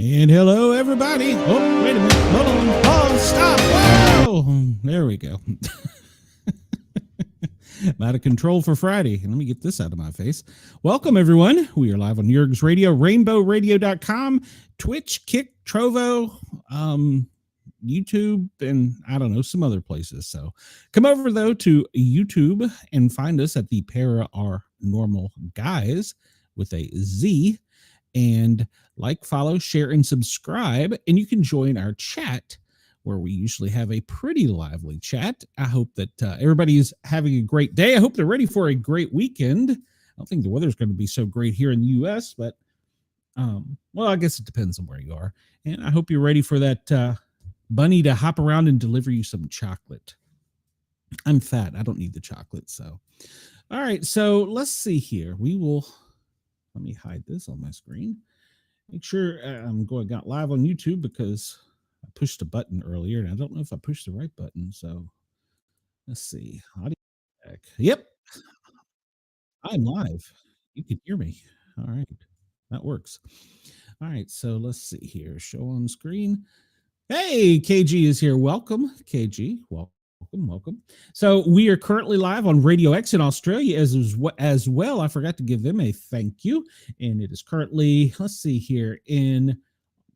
And hello, everybody. Oh, wait a minute. Hold on. Oh, stop. Whoa. There we go. I'm out of control for Friday. Let me get this out of my face. Welcome, everyone. We are live on Jurg's Radio, rainbowradio.com, Twitch, Kick, Trovo, YouTube, and I don't know, some other places. So come over, though, to YouTube and find us at the Paranormal Guys with a Z. And like, follow, share, and subscribe. And you can join our chat where we usually have a pretty lively chat. I hope that everybody is having a great day. I hope they're ready for a great weekend. I don't think the weather's going to be so great here in the U.S., but, well, I guess it depends on where you are. And I hope you're ready for that bunny to hop around and deliver you some chocolate. I'm fat. I don't need the chocolate. So, all right. So let's see here. Let me hide this on my screen. Make sure I'm going out live on YouTube because I pushed a button earlier and I don't know if I pushed the right button. So let's see. Audio check. Yep, I'm live. You can hear me. All right. That works. All right. So let's see here. Show on screen. Hey, KG is here. Welcome, KG. Welcome. So we are currently live on Radio X in Australia as well. I forgot to give them a thank you. And it is currently, let's see here, in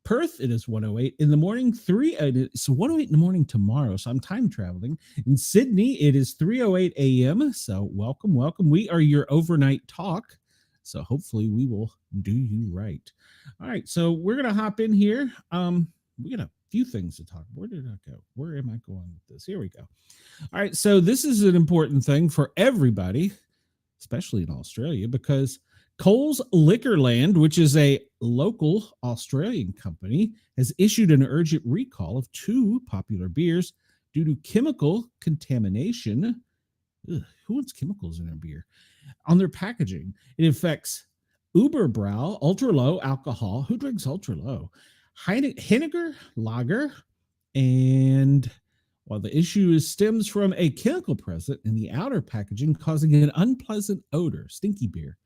Perth, it is 1:08 in the morning. It's 1:08 in the morning tomorrow. So I'm time traveling. In Sydney, it is 3:08 a.m. So welcome. We are your overnight talk. So hopefully we will do you right. All right. So we're going to hop in here. We got a few things to talk. Where did I go? Where am I going with this? Here we go. All right. So this is an important thing for everybody, especially in Australia, because Coles Liquorland, which is a local Australian company, has issued an urgent recall of two popular beers due to chemical contamination. Ugh, who wants chemicals in their beer? On their packaging. It affects Uberbrau, ultra low alcohol. Who drinks ultra low? Henniger Lager, and while the issue stems from a chemical present in the outer packaging causing an unpleasant odor, stinky beer.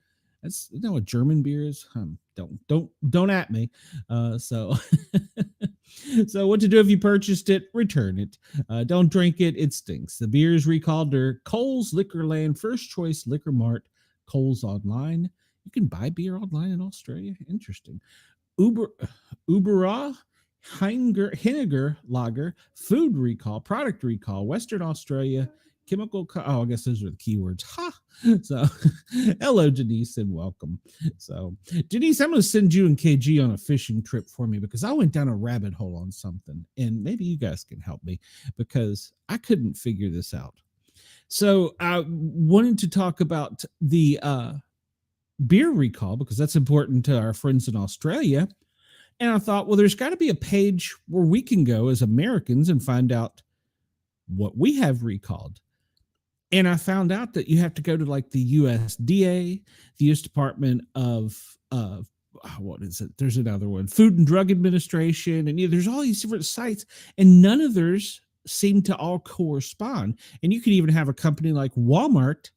That's, you know what German beer is? Don't at me. So what to do if you purchased it? Return it. Don't drink it. It stinks. The beer is recalled to Coles Liquorland, First Choice Liquor Mart, Coles Online. You can buy beer online in Australia. Interesting. Ubera, Henniger Lager, food recall, product recall, Western Australia, chemical. I guess those are the keywords. Ha! So, hello, Denise, and welcome. So, Denise, I'm going to send you and KG on a fishing trip for me because I went down a rabbit hole on something, and maybe you guys can help me because I couldn't figure this out. So, I wanted to talk about the beer recall because that's important to our friends in Australia. And I thought, well, there's got to be a page where we can go as Americans and find out what we have recalled. And I found out that you have to go to like the USDA, the U.S. Department of what is it? There's another one, Food and Drug Administration, and there's all these different sites, and none of theirs seem to all correspond. And you could even have a company like Walmart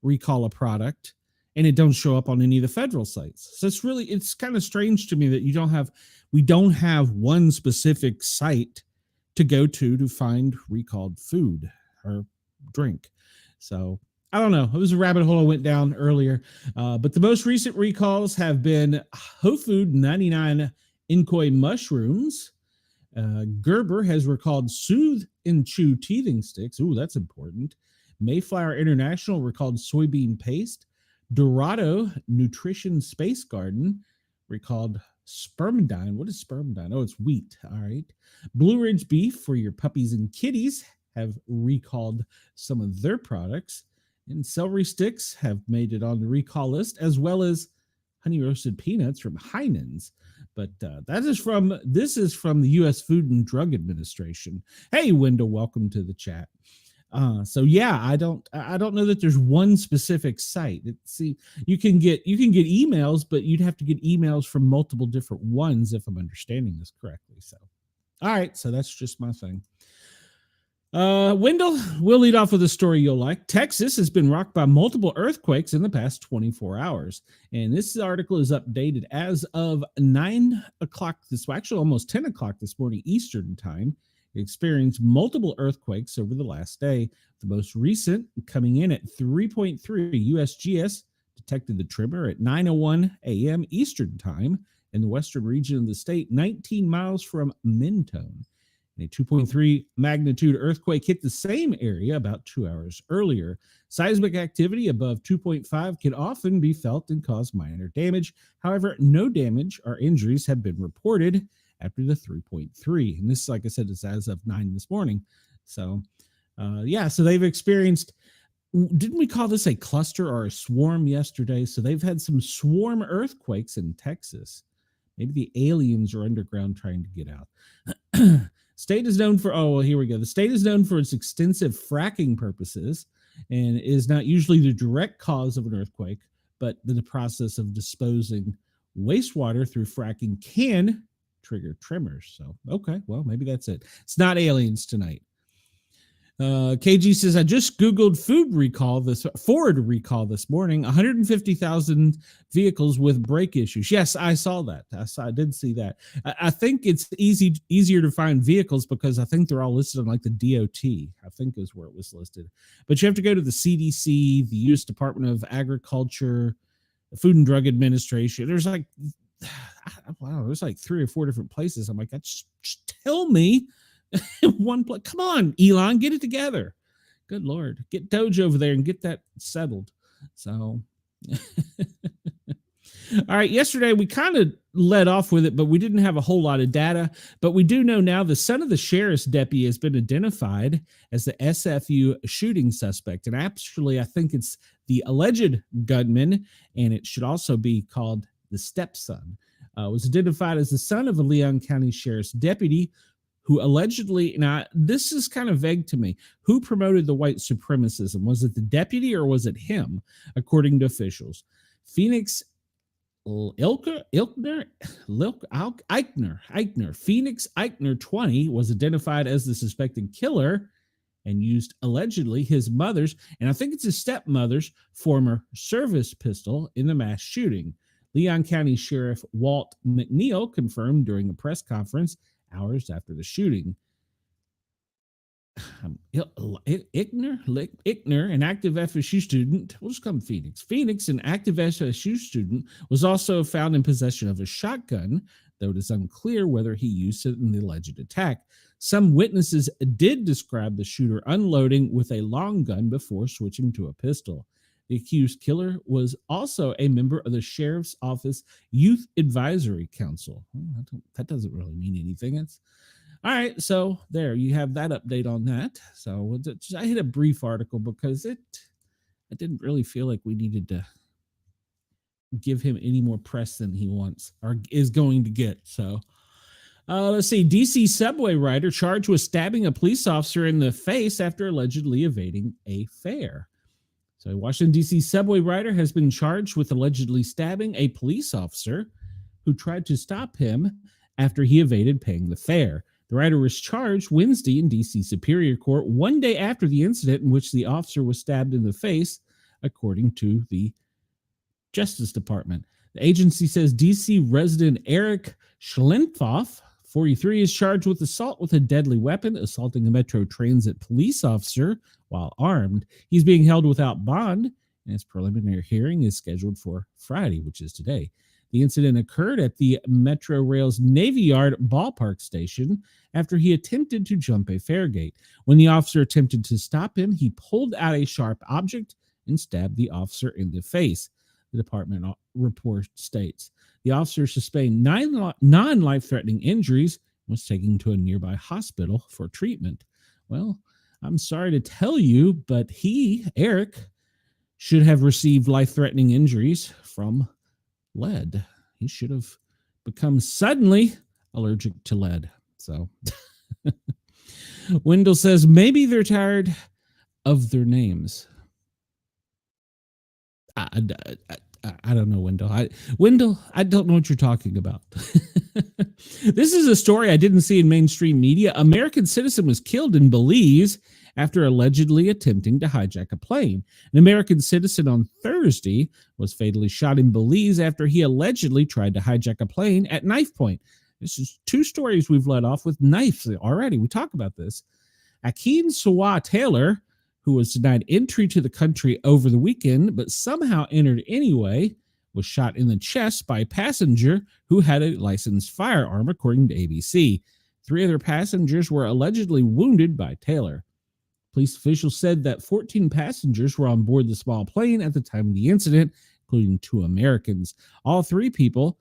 recall a product and it don't show up on any of the federal sites. So it's kind of strange to me that we don't have one specific site to go to find recalled food or drink. So I don't know. It was a rabbit hole I went down earlier. But the most recent recalls have been Whole Food 99 Inkoi mushrooms. Gerber has recalled Soothe and Chew teething sticks. Ooh, that's important. Mayflower International recalled soybean paste. Dorado Nutrition Space Garden recalled spermidine. What is spermidine? Oh, it's wheat. All right. Blue Ridge Beef for your puppies and kitties have recalled some of their products. And celery sticks have made it on the recall list, as well as honey roasted peanuts from Heinen's. But this is from the U.S. Food and Drug Administration. Hey, Wendell, welcome to the chat. So yeah, I don't know that there's one specific site. See, you can get emails, but you'd have to get emails from multiple different ones if I'm understanding this correctly. So, all right, so that's just my thing. Wendell, we'll lead off with a story you'll like. Texas has been rocked by multiple earthquakes in the past 24 hours. And this article is updated as of 9 o'clock actually almost 10 o'clock this morning, Eastern time. It experienced multiple earthquakes over the last day. The most recent coming in at 3.3 USGS detected the tremor at 9:01 a.m. Eastern time in the western region of the state, 19 miles from Mentone. A 2.3 magnitude earthquake hit the same area about 2 hours earlier. Seismic activity above 2.5 can often be felt and cause minor damage. However, no damage or injuries have been reported after the 3.3. And this, like I said, is as of 9 this morning. So, so they've experienced, didn't we call this a cluster or a swarm yesterday? So they've had some swarm earthquakes in Texas. Maybe the aliens are underground trying to get out. State is known for, here we go. The state is known for its extensive fracking purposes and is not usually the direct cause of an earthquake, but the process of disposing wastewater through fracking can trigger tremors. So, okay, well, maybe that's it. It's not aliens tonight. KG says, I just Googled Ford recall this morning, 150,000 vehicles with brake issues. Yes, I saw that. I did see that. I think it's easier to find vehicles because I think they're all listed on like the DOT, I think is where it was listed. But you have to go to the CDC, the U.S. Department of Agriculture, the Food and Drug Administration. There's like, there's like 3 or 4 different places. I'm like, just tell me. One place. Come on, Elon, get it together. Good Lord. Get Doge over there and get that settled. So, all right. Yesterday, we kind of led off with it, but we didn't have a whole lot of data. But we do know now the son of the sheriff's deputy has been identified as the SFU shooting suspect. And actually, I think it's the alleged gunman, and it should also be called the stepson. Was identified as the son of a Leon County sheriff's deputy who allegedly, now this is kind of vague to me, who promoted the white supremacism? Was it the deputy or was it him, according to officials? Phoenix Eichner, Phoenix Eichner 20 was identified as the suspected killer and used allegedly his mother's, and I think it's his stepmother's, former service pistol in the mass shooting. Leon County Sheriff Walt McNeil confirmed during a press conference hours after the shooting. Eichner, an active FSU student, we'll just come Phoenix. Phoenix, an active FSU student, was also found in possession of a shotgun, though it is unclear whether he used it in the alleged attack. Some witnesses did describe the shooter unloading with a long gun before switching to a pistol. The accused killer was also a member of the Sheriff's Office Youth Advisory Council. Well, that doesn't really mean anything. It's all right. So there you have that update on that. So I hit a brief article because I didn't really feel like we needed to give him any more press than he wants or is going to get. So let's see. DC subway rider charged with stabbing a police officer in the face after allegedly evading a fare. So a Washington, D.C. subway rider has been charged with allegedly stabbing a police officer who tried to stop him after he evaded paying the fare. The rider was charged Wednesday in D.C. Superior Court, one day after the incident in which the officer was stabbed in the face, according to the Justice Department. The agency says D.C. resident Eric Schlenfoff, 43, is charged with assault with a deadly weapon, assaulting a Metro Transit police officer while armed. He's being held without bond, and his preliminary hearing is scheduled for Friday, which is today. The incident occurred at the Metro Rail's Navy Yard ballpark station after he attempted to jump a fare gate. When the officer attempted to stop him, he pulled out a sharp object and stabbed the officer in the face, the department report states. The officer sustained 9 non-life-threatening injuries and was taken to a nearby hospital for treatment. Well, I'm sorry to tell you, but Eric, should have received life-threatening injuries from lead. He should have become suddenly allergic to lead. So, Wendell says maybe they're tired of their names. I don't know, Wendell. I don't know what you're talking about. This is a story I didn't see in mainstream media. American citizen was killed in Belize after allegedly attempting to hijack a plane. An American citizen on Thursday was fatally shot in Belize after he allegedly tried to hijack a plane at knife point. This is two stories we've led off with knives already. We talk about this. Akeem Sawa Taylor, who was denied entry to the country over the weekend, but somehow entered anyway, was shot in the chest by a passenger who had a licensed firearm, according to ABC. 3 other passengers were allegedly wounded by Taylor. Police officials said that 14 passengers were on board the small plane at the time of the incident, including 2 Americans. All 3 people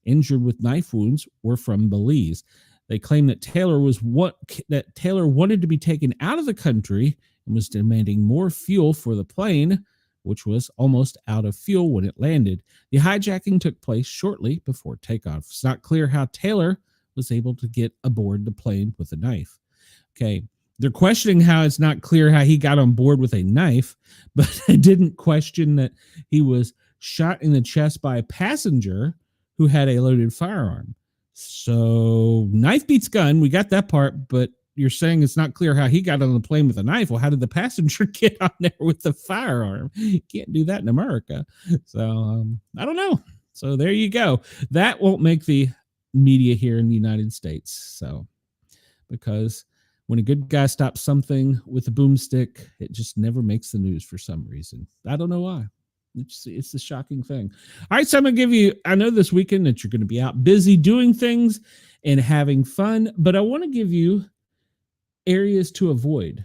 injured with knife wounds were from Belize. They claim that Taylor wanted to be taken out of the country and was demanding more fuel for the plane, which was almost out of fuel when it landed. The hijacking took place shortly before takeoff. It's not clear how Taylor was able to get aboard the plane with a knife. Okay, they're questioning how it's not clear how he got on board with a knife, but they didn't question that he was shot in the chest by a passenger who had a loaded firearm. So knife beats gun. We got that part, but you're saying it's not clear how he got on the plane with a knife. Well, how did the passenger get on there with the firearm? You can't do that in America. So I don't know. So there you go. That won't make the media here in the United States. So because when a good guy stops something with a boomstick, it just never makes the news for some reason. I don't know why. It's a shocking thing. All right, so I'm going to give you, I know this weekend that you're going to be out busy doing things and having fun, but I want to give you areas to avoid.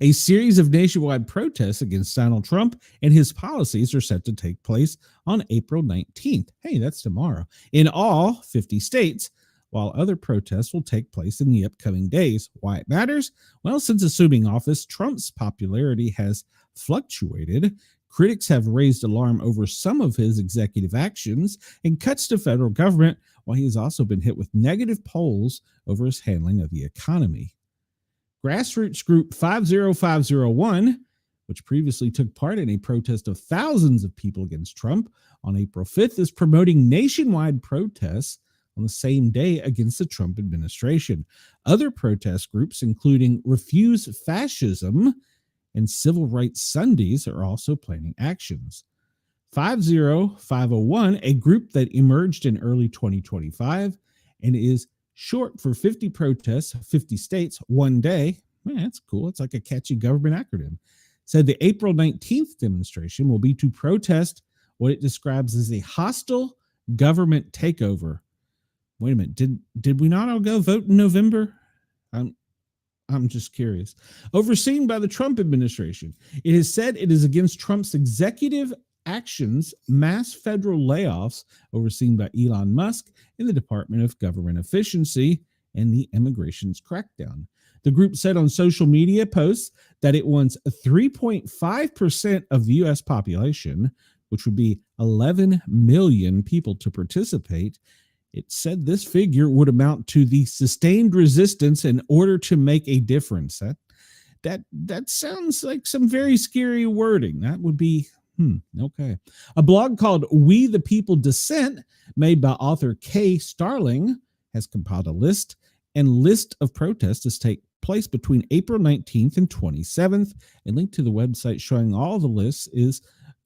A series of nationwide protests against Donald Trump and his policies are set to take place on April 19th. Hey, that's tomorrow. In all 50 states, while other protests will take place in the upcoming days. Why it matters? Well, since assuming office, Trump's popularity has fluctuated. Critics have raised alarm over some of his executive actions and cuts to federal government, while he has also been hit with negative polls over his handling of the economy. Grassroots group 50501, which previously took part in a protest of thousands of people against Trump on April 5th, is promoting nationwide protests on the same day against the Trump administration. Other protest groups, including Refuse Fascism and Civil Rights Sundays, are also planning actions. 50501, a group that emerged in early 2025 and is short for 50 protests, 50 states, one day. Man, that's cool. It's like a catchy government acronym. Said the April 19th demonstration will be to protest what it describes as a hostile government takeover. Wait a minute. Did we not all go vote in November? I'm just curious. Overseen by the Trump administration, it has said it is against Trump's executive actions, mass federal layoffs overseen by Elon Musk in the Department of Government Efficiency, and the immigration's crackdown. The group said on social media posts that it wants 3.5% of the U.S. population, which would be 11 million people, to participate. It said this figure would amount to the sustained resistance in order to make a difference. That sounds like some very scary wording. That would be, okay. A blog called We the People Dissent, made by author Kay Starling, has compiled a list of protests to take place between April 19th and 27th. A link to the website showing all the lists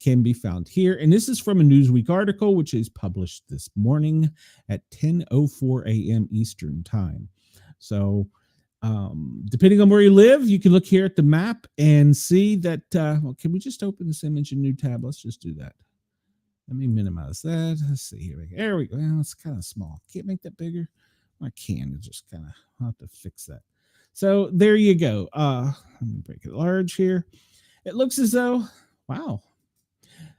can be found here. And this is from a Newsweek article, which is published this morning at 10:04 a.m. Eastern time. So depending on where you live, you can look here at the map and see that, can we just open this image in new tab? Let's just do that. Let me minimize that. Let's see here. There we go. Well, it's kind of small. Can't make that bigger. I can. It's just kind of, I'll have to fix that. So there you go. Let me break it large here. It looks as though, wow.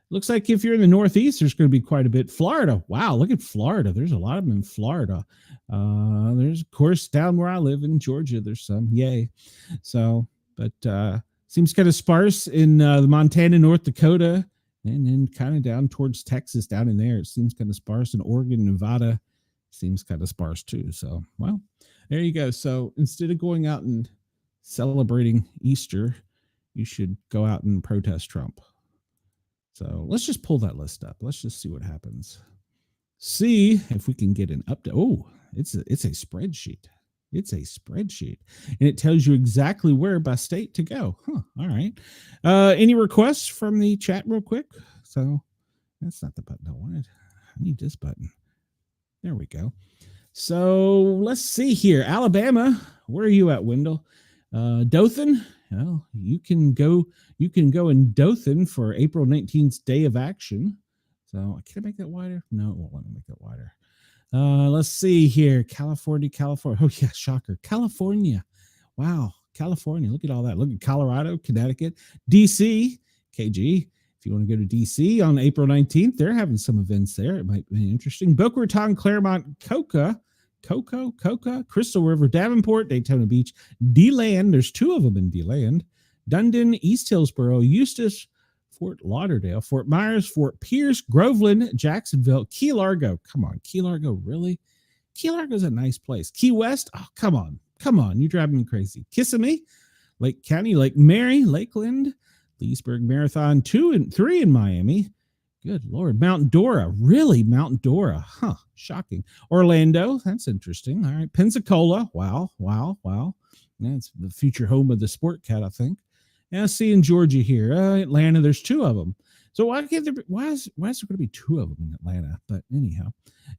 Looks like if you're in the Northeast, there's going to be quite a bit. Florida. Wow, look at Florida. There's a lot of them in Florida. There's, of course, down where I live in Georgia, there's some. Yay. So, but seems kind of sparse in the Montana, North Dakota, and then kind of down towards Texas down in there. It seems kind of sparse in Oregon, Nevada. Seems kind of sparse too. So, well, there you go. So instead of going out and celebrating Easter, you should go out and protest Trump. So let's just pull that list up. Let's just see what happens. see if we can get an update. Oh, it's a spreadsheet. It's a spreadsheet, and it tells you exactly where by state to go. Huh. All right. Any requests from the chat, real quick? So that's not the button I wanted. I need this button. There we go. So let's see here. Alabama, where are you at, Wendell? Dothan. Well, you can go. You can go in Dothan for April 19th Day of Action. So can I make that wider? No, it won't let me make that wider. Let's see here. California. Oh yeah, shocker. California. Wow, California. Look at all that. Look at Colorado, Connecticut, DC, KG. If you want to go to DC on April 19th, they're having some events there. It might be interesting. Boca Raton, Claremont, Coca, Crystal River, Davenport, Daytona Beach, D-Land. There's 2 of them in D-Land. Dundon, East Hillsboro, Eustis, Fort Lauderdale, Fort Myers, Fort Pierce, Groveland, Jacksonville, Key Largo. Come on, Key Largo, really? Key Largo's a nice place. Key West, oh, come on. You're driving me crazy. Kissimmee, Lake County, Lake Mary, Lakeland, Leesburg Marathon, 2 and 3 in Miami. Good Lord. Mount Dora. Really? Mount Dora. Huh. Shocking. Orlando. That's interesting. All right. Pensacola. Wow. That's the future home of the Sportcat, I think. And I see in Georgia here. Atlanta, there's 2 of them. So why is there going to be 2 of them in Atlanta? But anyhow.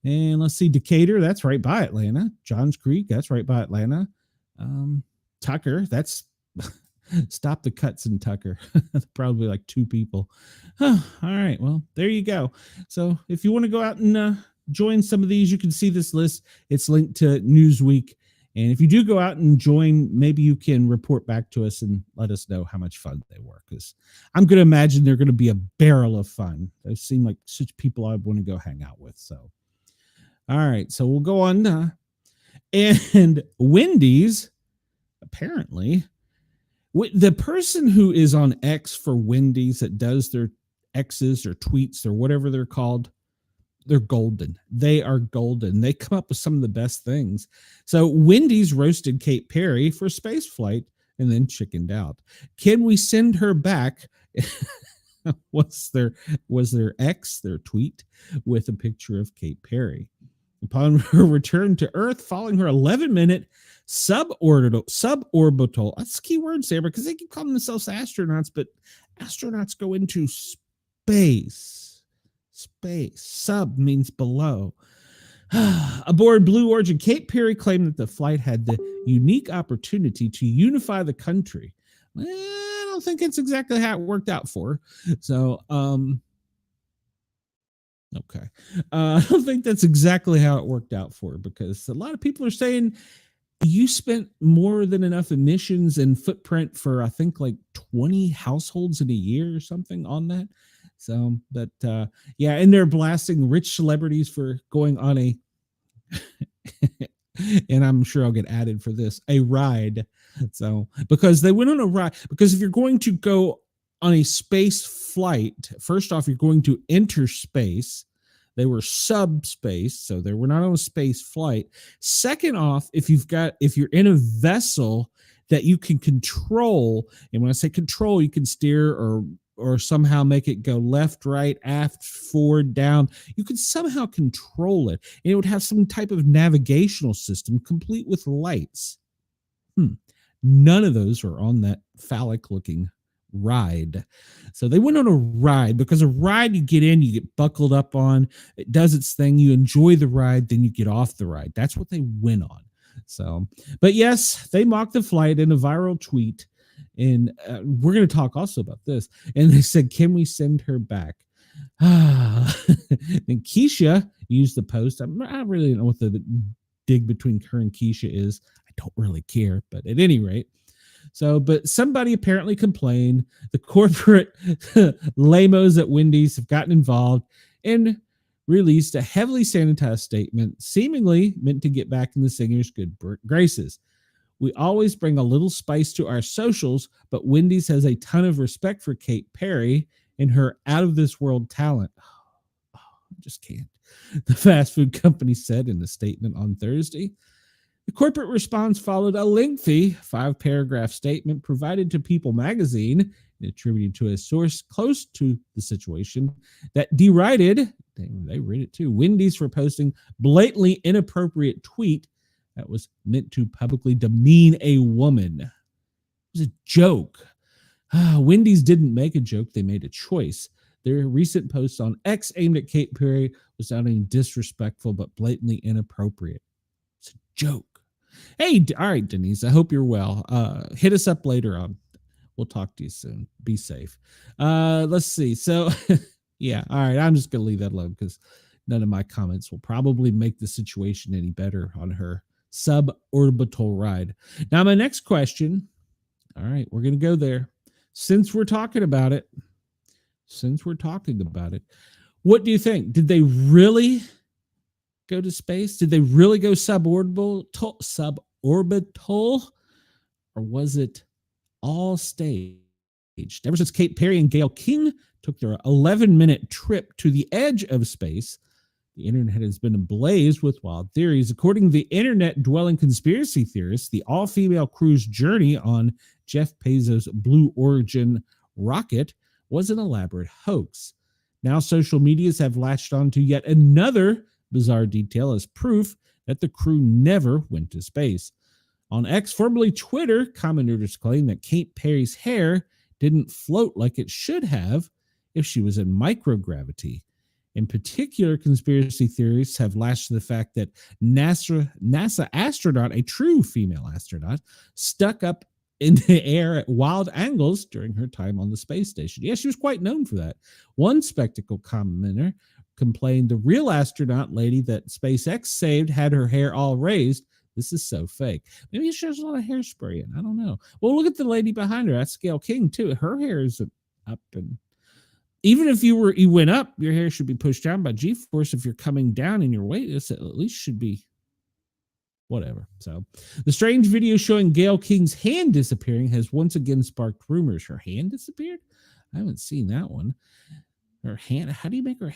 And let's see. Decatur. That's right by Atlanta. Johns Creek. That's right by Atlanta. Tucker. That's... Stop the cuts in Tucker. Probably like 2 people. All right. Well, there you go. So if you want to go out and join some of these, you can see this list. It's linked to Newsweek. And if you do go out and join, maybe you can report back to us and let us know how much fun they were. Because I'm going to imagine they're going to be a barrel of fun. They seem like such people I want to go hang out with. So, all right. So we'll go on. And Wendy's, apparently... the person who is on X for Wendy's that does their X's or tweets or whatever they're called, they're golden. They are golden. They come up with some of the best things. So Wendy's roasted Kate Perry for space flight and then chickened out. Can we send her back? was their tweet with a picture of Kate Perry. Upon her return to Earth, following her 11-minute suborbital, that's key word, Sarah, because they keep calling themselves astronauts, but astronauts go into space. Sub means below. Aboard Blue Origin, Kate Perry claimed that the flight had the unique opportunity to unify the country. Well, I don't think it's exactly how it worked out for her. So, okay. I don't think that's exactly how it worked out for her, because a lot of people are saying you spent more than enough emissions and footprint for, I think, like 20 households in a year or something on that. So, but yeah, and they're blasting rich celebrities for going on a, and I'm sure I'll get added for this, a ride. So, because they went on a ride, because if you're going to go on a space flight, first off, you're going to enter space. They were subspace, so they were not on a space flight. Second off, if you're in a vessel that you can control, and when I say control, you can steer or somehow make it go left, right, aft, forward, down. You could somehow control it, and it would have some type of navigational system complete with lights. None of those are on that phallic-looking ride. So they went on a ride, because a ride, you get in, you get buckled up on, it does its thing, you enjoy the ride, then you get off the ride. That's what they went on. So, but yes, they mocked the flight in a viral tweet, and we're going to talk also about this. And they said, can we send her back? And Keisha used the post. I really don't know what the dig between her and Keisha is. I don't really care, but at any rate. So, but somebody apparently complained. The corporate lamos at Wendy's have gotten involved and released a heavily sanitized statement, seemingly meant to get back in the singer's good graces. We always bring a little spice to our socials, but Wendy's has a ton of respect for Kate Perry and her out-of-this-world talent. I just can't. The fast food company said in a statement on Thursday. The corporate response followed a lengthy 5-paragraph statement provided to People magazine attributed to a source close to the situation that derided, they read it too, Wendy's for posting blatantly inappropriate tweet that was meant to publicly demean a woman. It was a joke. Wendy's didn't make a joke, they made a choice. Their recent post on X aimed at Kate Perry was not only disrespectful, but blatantly inappropriate. It's a joke. Hey, all right, Denise, I hope you're well. Hit us up later on. We'll talk to you soon. Be safe. Let's see. So, yeah, all right, I'm just going to leave that alone because none of my comments will probably make the situation any better on her suborbital ride. Now, my next question, all right, we're going to go there. Since we're talking about it, what do you think? Did they really go to space? Did they really go suborbital, or was it all staged? Ever since Kate Perry and Gayle King took their 11-minute trip to the edge of space, the internet has been ablaze with wild theories. According to the internet-dwelling conspiracy theorists, the all-female crew's journey on Jeff Bezos' Blue Origin rocket was an elaborate hoax. Now social medias have latched on to yet another bizarre detail as proof that the crew never went to space. On X, formerly Twitter, commenters claim that Kate Perry's hair didn't float like it should have if she was in microgravity. In particular, conspiracy theorists have latched to the fact that NASA astronaut, a true female astronaut, stuck up in the air at wild angles during her time on the space station. Yeah, she was quite known for that. One spectacle commenter complained the real astronaut lady that SpaceX saved had her hair all raised. This is so fake. Maybe she has a lot of hairspray in. I don't know. Well, look at the lady behind her. That's Gayle King, too. Her hair is up. And even if you went up, your hair should be pushed down by G-force. If you're coming down in your weight, it at least should be whatever. So the strange video showing Gayle King's hand disappearing has once again sparked rumors. Her hand disappeared? I haven't seen that one. Her hand, how do you make her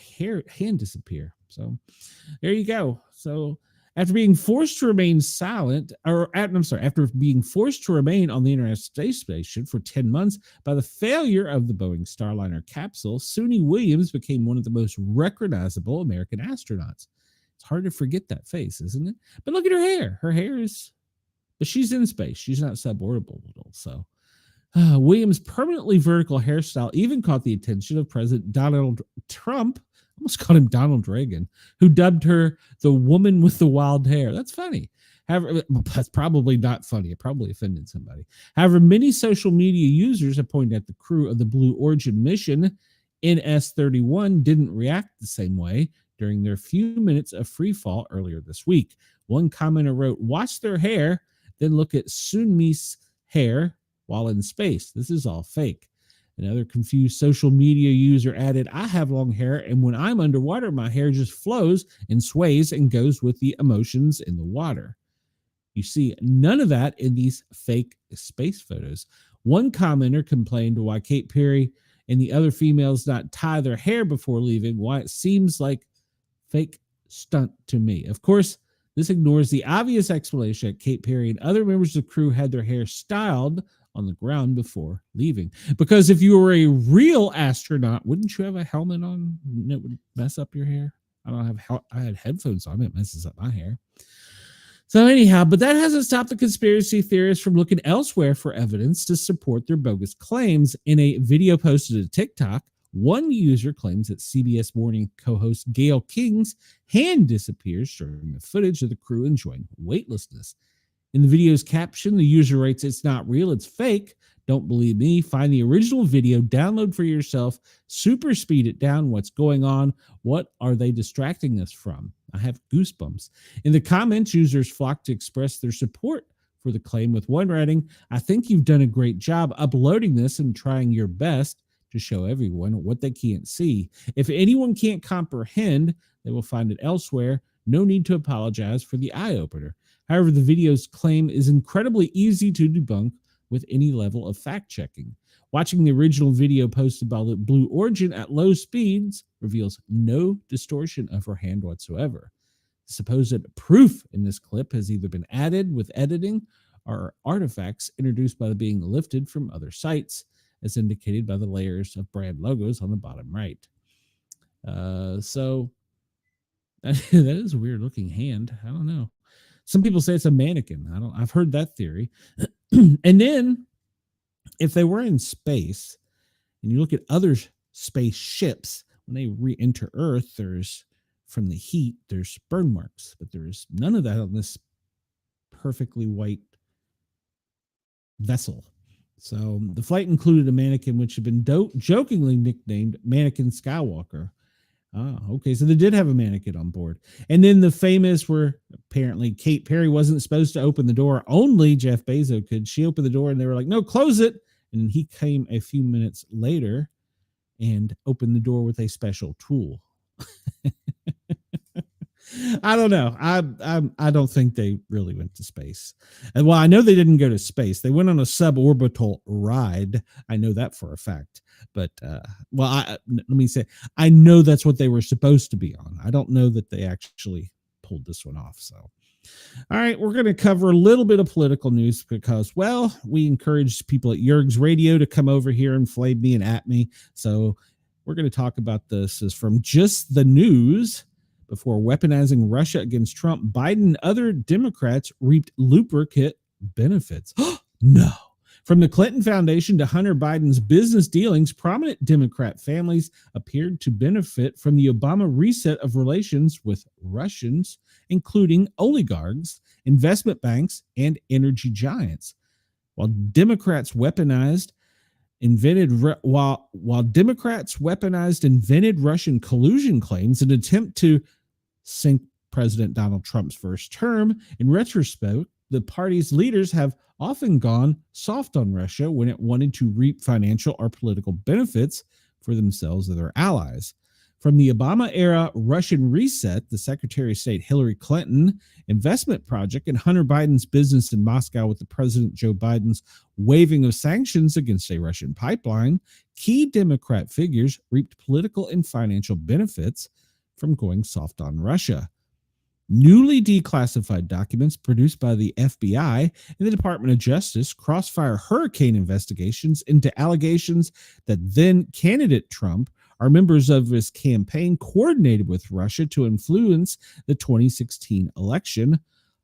hand disappear? So there you go. So after being forced to remain silent, after being forced to remain on the International Space Station for 10 months by the failure of the Boeing Starliner capsule, Suni Williams became one of the most recognizable American astronauts. It's hard to forget that face, isn't it? But look at her hair. Her hair is, but she's in space. She's not suborbital. So Williams' permanently vertical hairstyle even caught the attention of President Donald Trump. I almost called him Donald Reagan, who dubbed her the woman with the wild hair. That's funny. However, that's probably not funny. It probably offended somebody. However, many social media users have pointed out the crew of the Blue Origin mission NS-31 didn't react the same way during their few minutes of free fall earlier this week. One commenter wrote, "Watch their hair, then look at Sunmi's hair while in space. This is all fake." Another confused social media user added, "I have long hair, and when I'm underwater, my hair just flows and sways and goes with the emotions in the water." You see none of that in these fake space photos. One commenter complained why Kate Perry and the other females not tie their hair before leaving, why it seems like fake stunt to me. Of course, this ignores the obvious explanation that Kate Perry and other members of the crew had their hair styled on the ground before leaving. Because if you were a real astronaut, wouldn't you have a helmet on that would mess up your hair? I had headphones on, it messes up my hair. So anyhow, but that hasn't stopped the conspiracy theorists from looking elsewhere for evidence to support their bogus claims. In a video posted to TikTok, one user claims that CBS Morning co-host Gayle King's hand disappears during the footage of the crew enjoying weightlessness. In the video's caption, the user writes, "It's not real, it's fake. Don't believe me. Find the original video, download for yourself, super speed it down. What's going on? What are they distracting us from? I have goosebumps." In the comments, users flocked to express their support for the claim, with one writing, "I think you've done a great job uploading this and trying your best to show everyone what they can't see. If anyone can't comprehend, they will find it elsewhere. No need to apologize for the eye-opener." However, the video's claim is incredibly easy to debunk with any level of fact-checking. Watching the original video posted by the Blue Origin at low speeds reveals no distortion of her hand whatsoever. The supposed proof in this clip has either been added with editing or artifacts introduced by being lifted from other sites. as indicated by the layers of brand logos on the bottom right. So that is a weird looking hand. I don't know. Some people say it's a mannequin. I've heard that theory. And then if they were in space and you look at other spaceships, when they re-enter Earth, there's from the heat, there's burn marks, but there's none of that on this perfectly white vessel. So the flight included a mannequin which had been jokingly nicknamed Mannequin Skywalker. Ah, okay. So they did have a mannequin on board. And then the famous were apparently Kate Perry wasn't supposed to open the door. Only Jeff Bezos could. She opened the door and they were like, no, close it. And then he came a few minutes later and opened the door with a special tool. I don't know. I don't think they really went to space. And well, I know they didn't go to space. They went on a suborbital ride. I know that for a fact. But let me say, I know that's what they were supposed to be on. I don't know that they actually pulled this one off. So, all right, we're going to cover a little bit of political news because, well, we encourage people at Yerg's Radio to come over here and flame me and at me. So we're going to talk about this as from Just the News. Before weaponizing Russia against Trump, Biden and other Democrats reaped lubricant benefits. No. From the Clinton Foundation to Hunter Biden's business dealings, prominent Democrat families appeared to benefit from the Obama reset of relations with Russians, including oligarchs, investment banks, and energy giants. While Democrats weaponized invented Russian collusion claims in an attempt to sink President Donald Trump's first term, in retrospect, the party's leaders have often gone soft on Russia when it wanted to reap financial or political benefits for themselves or their allies. From the Obama-era Russian reset, the Secretary of State Hillary Clinton investment project, and Hunter Biden's business in Moscow with the President Joe Biden's waiving of sanctions against a Russian pipeline, key Democrat figures reaped political and financial benefits from going soft on Russia. Newly declassified documents produced by the FBI and the Department of Justice crossfire hurricane investigations into allegations that then candidate Trump are members of his campaign coordinated with Russia to influence the 2016 election,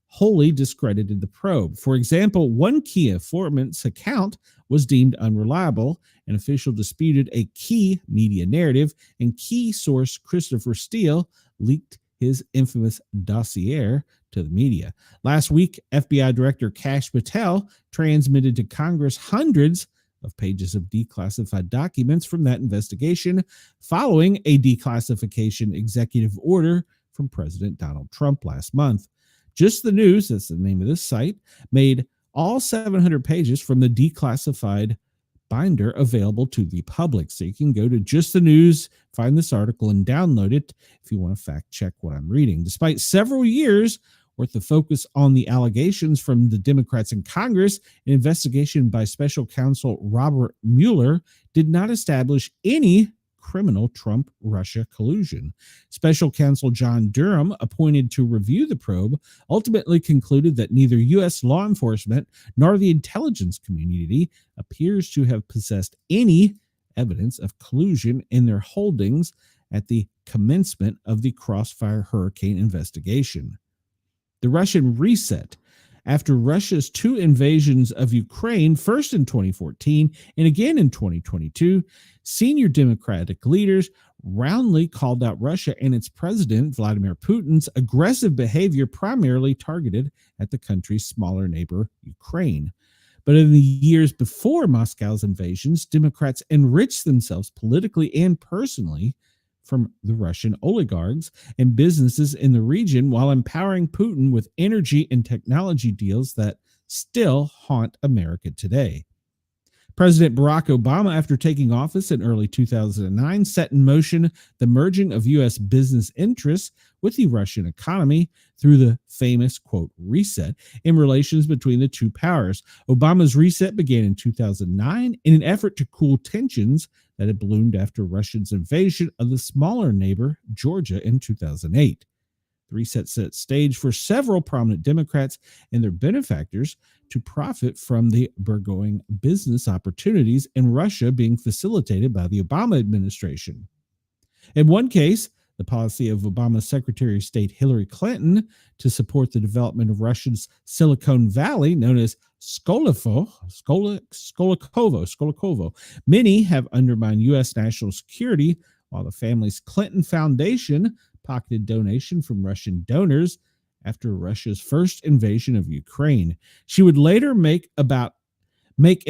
wholly discredited the probe. For example, one key informant's account was deemed unreliable. An official disputed a key media narrative, and key source Christopher Steele leaked his infamous dossier to the media. Last week, FBI Director Kash Patel transmitted to Congress hundreds of pages of declassified documents from that investigation following a declassification executive order from President Donald Trump last month. Just the News, that's the name of this site, made all 700 pages from the declassified binder available to the public. So you can go to Just the News, find this article, and download it if you want to fact check what I'm reading. Despite several years worth of focus on the allegations from the Democrats in Congress, an investigation by special counsel Robert Mueller did not establish any criminal Trump-Russia collusion. Special counsel John Durham, appointed to review the probe, ultimately concluded that neither U.S. law enforcement nor the intelligence community appears to have possessed any evidence of collusion in their holdings at the commencement of the Crossfire Hurricane investigation. The Russian reset. After Russia's two invasions of Ukraine, first in 2014 and again in 2022, senior Democratic leaders roundly called out Russia and its president, Vladimir Putin's aggressive behavior, primarily targeted at the country's smaller neighbor, Ukraine. But in the years before Moscow's invasions, Democrats enriched themselves politically and personally from the Russian oligarchs and businesses in the region while empowering Putin with energy and technology deals that still haunt America today. President Barack Obama, after taking office in early 2009, set in motion the merging of U.S. business interests with the Russian economy through the famous, quote, reset in relations between the two powers. Obama's reset began in 2009 in an effort to cool tensions that had bloomed after Russia's invasion of the smaller neighbor, Georgia, in 2008. The reset set stage for several prominent Democrats and their benefactors to profit from the burgeoning business opportunities in Russia being facilitated by the Obama administration. In one case, the policy of Obama's Secretary of State Hillary Clinton to support the development of Russia's Silicon Valley, known as Skolikovo. Many have undermined U.S. national security, while the family's Clinton Foundation pocketed donation from Russian donors after Russia's first invasion of Ukraine. She would later make an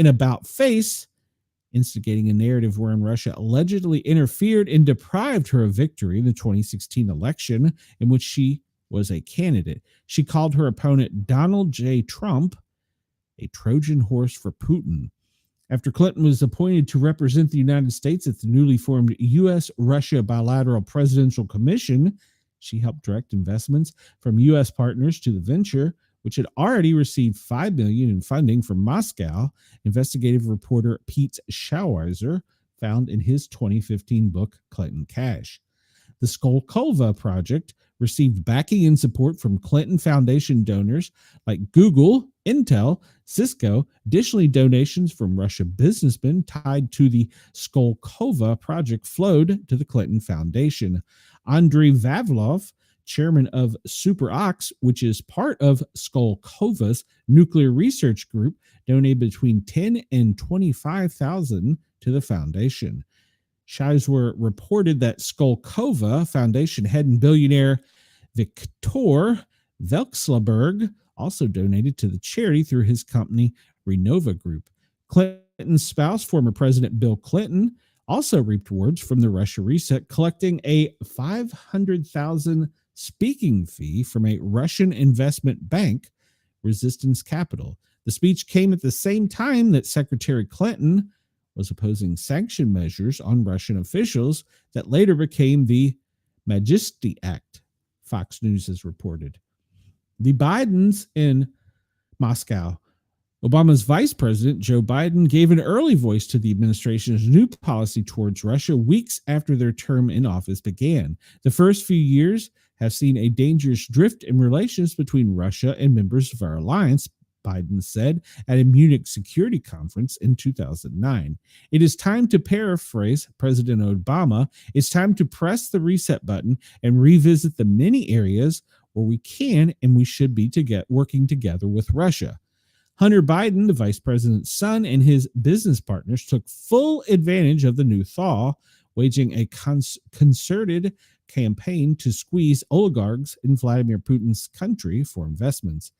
about face, instigating a narrative wherein Russia allegedly interfered and deprived her of victory in the 2016 election in which she was a candidate. She called her opponent Donald J. Trump a Trojan horse for Putin. After Clinton was appointed to represent the United States at the newly formed U.S.-Russia Bilateral Presidential Commission, she helped direct investments from U.S. partners to the venture, which had already received $5 million in funding from Moscow, investigative reporter Pete Schauweiser found in his 2015 book, Clinton Cash. The Skolkova project received backing and support from Clinton Foundation donors like Google, Intel, Cisco. Additionally, donations from Russian businessmen tied to the Skolkova project flowed to the Clinton Foundation. Andrei Vavlov, chairman of SuperOx, which is part of Skolkova's nuclear research group, donated between $10,000 and $25,000 to the foundation. Scheisler reported that Skolkova Foundation head and billionaire Viktor Vekselberg also donated to the charity through his company Renova Group. Clinton's spouse, former President Bill Clinton, also reaped rewards from the Russia reset, collecting a $500,000 speaking fee from a Russian investment bank, Resistance Capital. The speech came at the same time that Secretary Clinton was opposing sanction measures on Russian officials that later became the Magnitsky Act, Fox News has reported. The Bidens in Moscow. Obama's vice president, Joe Biden, gave an early voice to the administration's new policy towards Russia weeks after their term in office began. The first few years have seen a dangerous drift in relations between Russia and members of our alliance, Biden said at a Munich security conference in 2009. It is time to paraphrase President Obama. It's time to press the reset button and revisit the many areas where we can and we should be working together with Russia. Hunter Biden, the vice president's son, and his business partners took full advantage of the new thaw, waging a concerted campaign to squeeze oligarchs in Vladimir Putin's country for investments,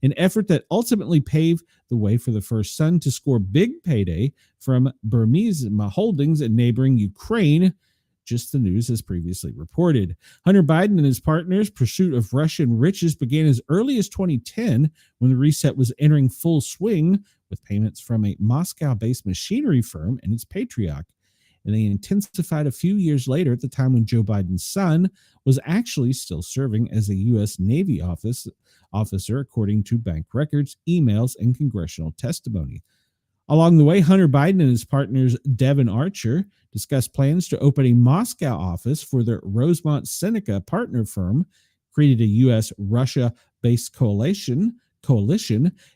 an effort that ultimately paved the way for the first son to score big payday from Burmese holdings in neighboring Ukraine, just the news as previously reported. Hunter Biden and his partners' pursuit of Russian riches began as early as 2010, when the reset was entering full swing with payments from a Moscow-based machinery firm and its patriarch. And they intensified a few years later at the time when Joe Biden's son was actually still serving as a U.S. Navy officer, according to bank records, emails, and congressional testimony. Along the way, Hunter Biden and his partners Devin Archer discussed plans to open a Moscow office for their Rosemont Seneca partner firm, created a U.S.-Russia-based coalition,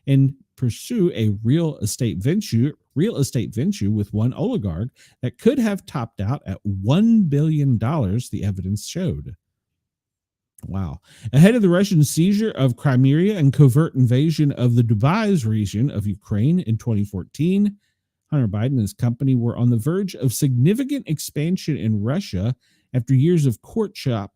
and pursue a real estate venture with one oligarch that could have topped out at $1 billion, the evidence showed. Wow. Ahead of the Russian seizure of Crimea and covert invasion of the Donbas region of Ukraine in 2014, Hunter Biden and his company were on the verge of significant expansion in Russia after years of courtship.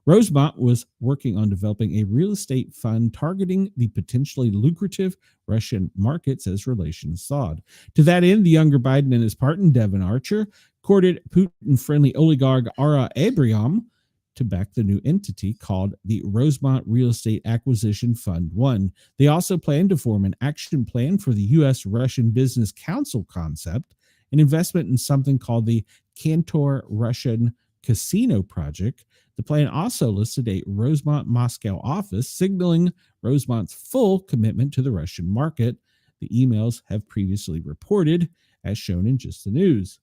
Rosemont was working on developing a real estate fund targeting the potentially lucrative Russian markets as relations thawed. To that end, the younger Biden and his partner, Devin Archer, courted Putin-friendly oligarch Ara Abraham to back the new entity called the Rosemont Real Estate Acquisition Fund 1. They also plan to form an action plan for the U.S.-Russian Business Council concept, an investment in something called the Cantor Russian Casino Project. The plan also listed a Rosemont Moscow office, signaling Rosemont's full commitment to the Russian market, the emails have previously reported, as shown in Just the News.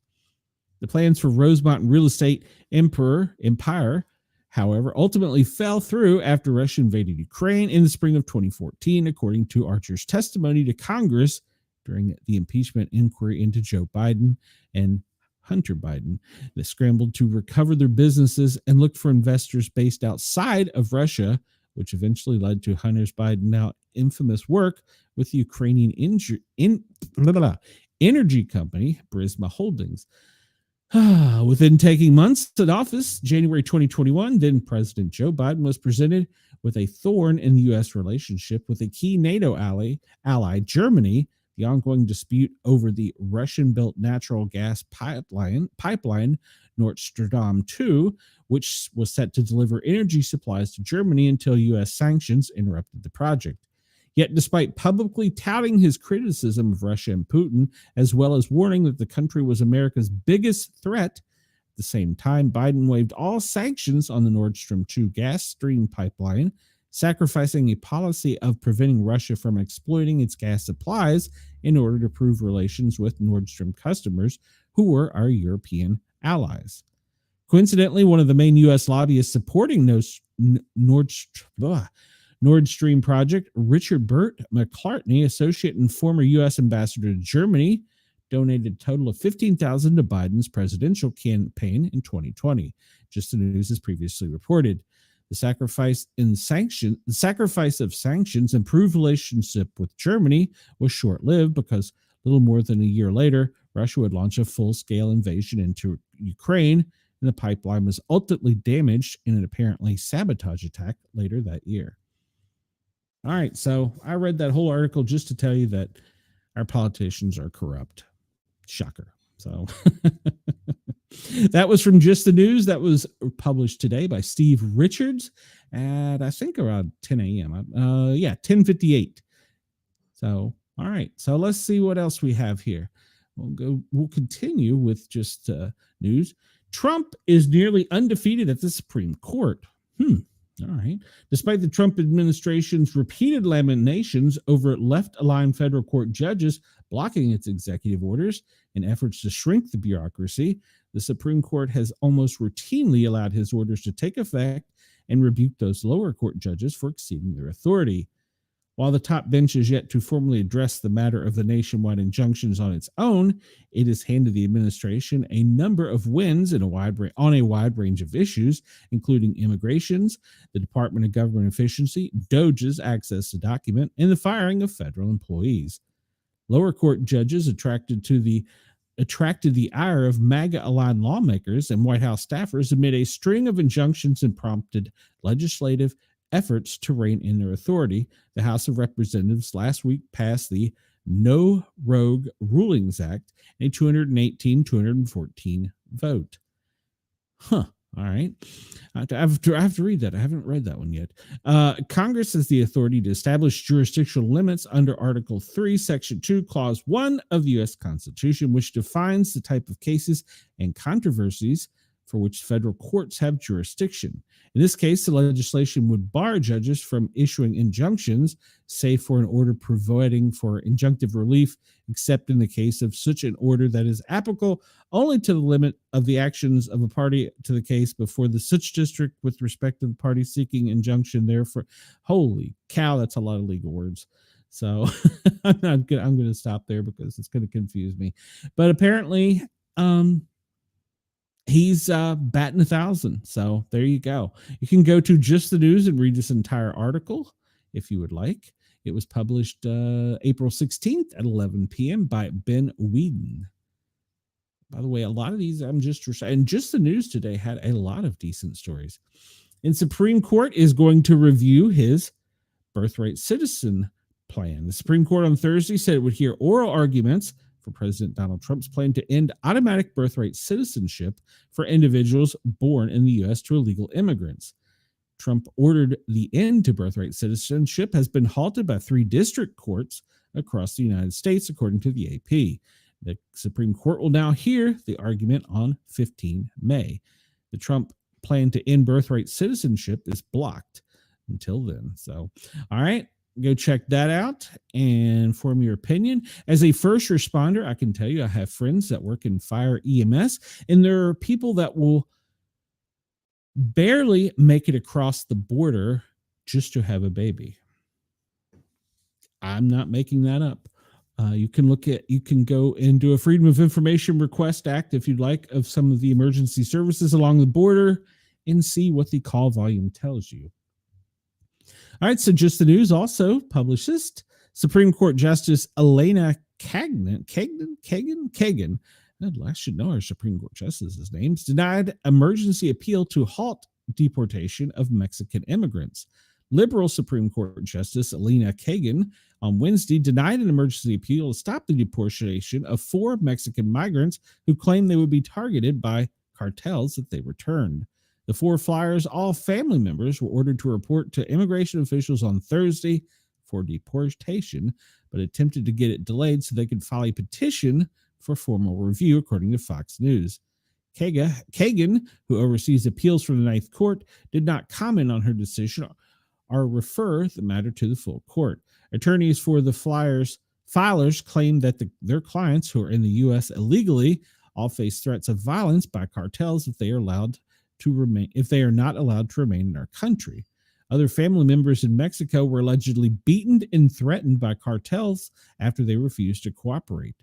The plans for Rosemont Real Estate Empire however, ultimately fell through after Russia invaded Ukraine in the spring of 2014, according to Archer's testimony to Congress during the impeachment inquiry into Joe Biden and Hunter Biden. They scrambled to recover their businesses and look for investors based outside of Russia, which eventually led to Hunter Biden's now infamous work with the Ukrainian energy company Burisma Holdings. Within taking months in office, January 2021, then President Joe Biden was presented with a thorn in the U.S. relationship with a key NATO ally, Germany. The ongoing dispute over the Russian-built natural gas pipeline Nord Stream 2, which was set to deliver energy supplies to Germany until U.S. sanctions interrupted the project. Yet, despite publicly touting his criticism of Russia and Putin, as well as warning that the country was America's biggest threat, at the same time, Biden waived all sanctions on the Nord Stream 2 gas stream pipeline, sacrificing a policy of preventing Russia from exploiting its gas supplies in order to improve relations with Nord Stream customers who were our European allies. Coincidentally, one of the main U.S. lobbyists supporting Nord Stream project, Richard Burt McClartney, associate and former U.S. ambassador to Germany, donated a total of $15,000 to Biden's presidential campaign in 2020, just the news as previously reported. The sacrifice of sanctions improved relationship with Germany was short-lived because little more than a year later, Russia would launch a full-scale invasion into Ukraine, and the pipeline was ultimately damaged in an apparently sabotage attack later that year. All right, so I read that whole article just to tell you that our politicians are corrupt. Shocker. So that was from Just the News. That was published today by Steve Richards at, I think, around 10 a.m. 10:58. So, all right. So let's see what else we have here. We'll continue with just news. Trump is nearly undefeated at the Supreme Court. All right. Despite the Trump administration's repeated lamentations over left-aligned federal court judges blocking its executive orders in efforts to shrink the bureaucracy, the Supreme Court has almost routinely allowed his orders to take effect and rebuked those lower court judges for exceeding their authority. While the top bench is yet to formally address the matter of the nationwide injunctions on its own, it has handed the administration a number of wins on a wide range of issues, including immigrations, the Department of Government Efficiency, DOJ's access to document, and the firing of federal employees. Lower court judges attracted the ire of MAGA-aligned lawmakers and White House staffers amid a string of injunctions and prompted legislative efforts to rein in their authority. The House of Representatives last week passed the No Rogue Rulings Act, a 218-214 vote. All right. I have to read that. I haven't read that one yet. Congress has the authority to establish jurisdictional limits under Article 3, Section 2, Clause 1 of the U.S. Constitution, which defines the type of cases and controversies for which federal courts have jurisdiction. In this case, the legislation would bar judges from issuing injunctions, save for an order providing for injunctive relief, except in the case of such an order that is applicable only to the limit of the actions of a party to the case before the such district with respect to the party seeking injunction. Therefore, holy cow, that's a lot of legal words. So I'm going to stop there because it's going to confuse me. But apparently, he's batting 1,000. So there you go. You can go to Just the News and read this entire article if you would like. It was published April 16th at 11 p.m. by Ben Whedon. By the way, a lot of these and Just the News today had a lot of decent stories. And Supreme Court is going to review his birthright citizen plan. The Supreme Court on Thursday said it would hear oral arguments for President Donald Trump's plan to end automatic birthright citizenship for individuals born in the U.S. to illegal immigrants. Trump ordered the end to birthright citizenship has been halted by 3 district courts across the United States, according to the AP. The Supreme Court will now hear the argument on 15 May. The Trump plan to end birthright citizenship is blocked until then. So, all right. Go check that out and form your opinion. As a first responder, I can tell you I have friends that work in fire EMS, and there are people that will barely make it across the border just to have a baby. I'm not making that up. You can go and do a Freedom of Information Request Act if you'd like of some of the emergency services along the border and see what the call volume tells you. All right, so Just the News also publishes Supreme Court Justice Elena Kagan. I should know our Supreme Court justices' names. Denied emergency appeal to halt deportation of Mexican immigrants. Liberal Supreme Court Justice Elena Kagan on Wednesday denied an emergency appeal to stop the deportation of 4 Mexican migrants who claimed they would be targeted by cartels if they returned. The 4 flyers, all family members, were ordered to report to immigration officials on Thursday for deportation, but attempted to get it delayed so they could file a petition for formal review, according to Fox News. Kagan, who oversees appeals from the Ninth Court, did not comment on her decision or refer the matter to the full court. Attorneys for the filers claim that their clients who are in the U.S. illegally all face threats of violence by cartels if they are not allowed to remain in our country. Other family members in Mexico were allegedly beaten and threatened by cartels after they refused to cooperate.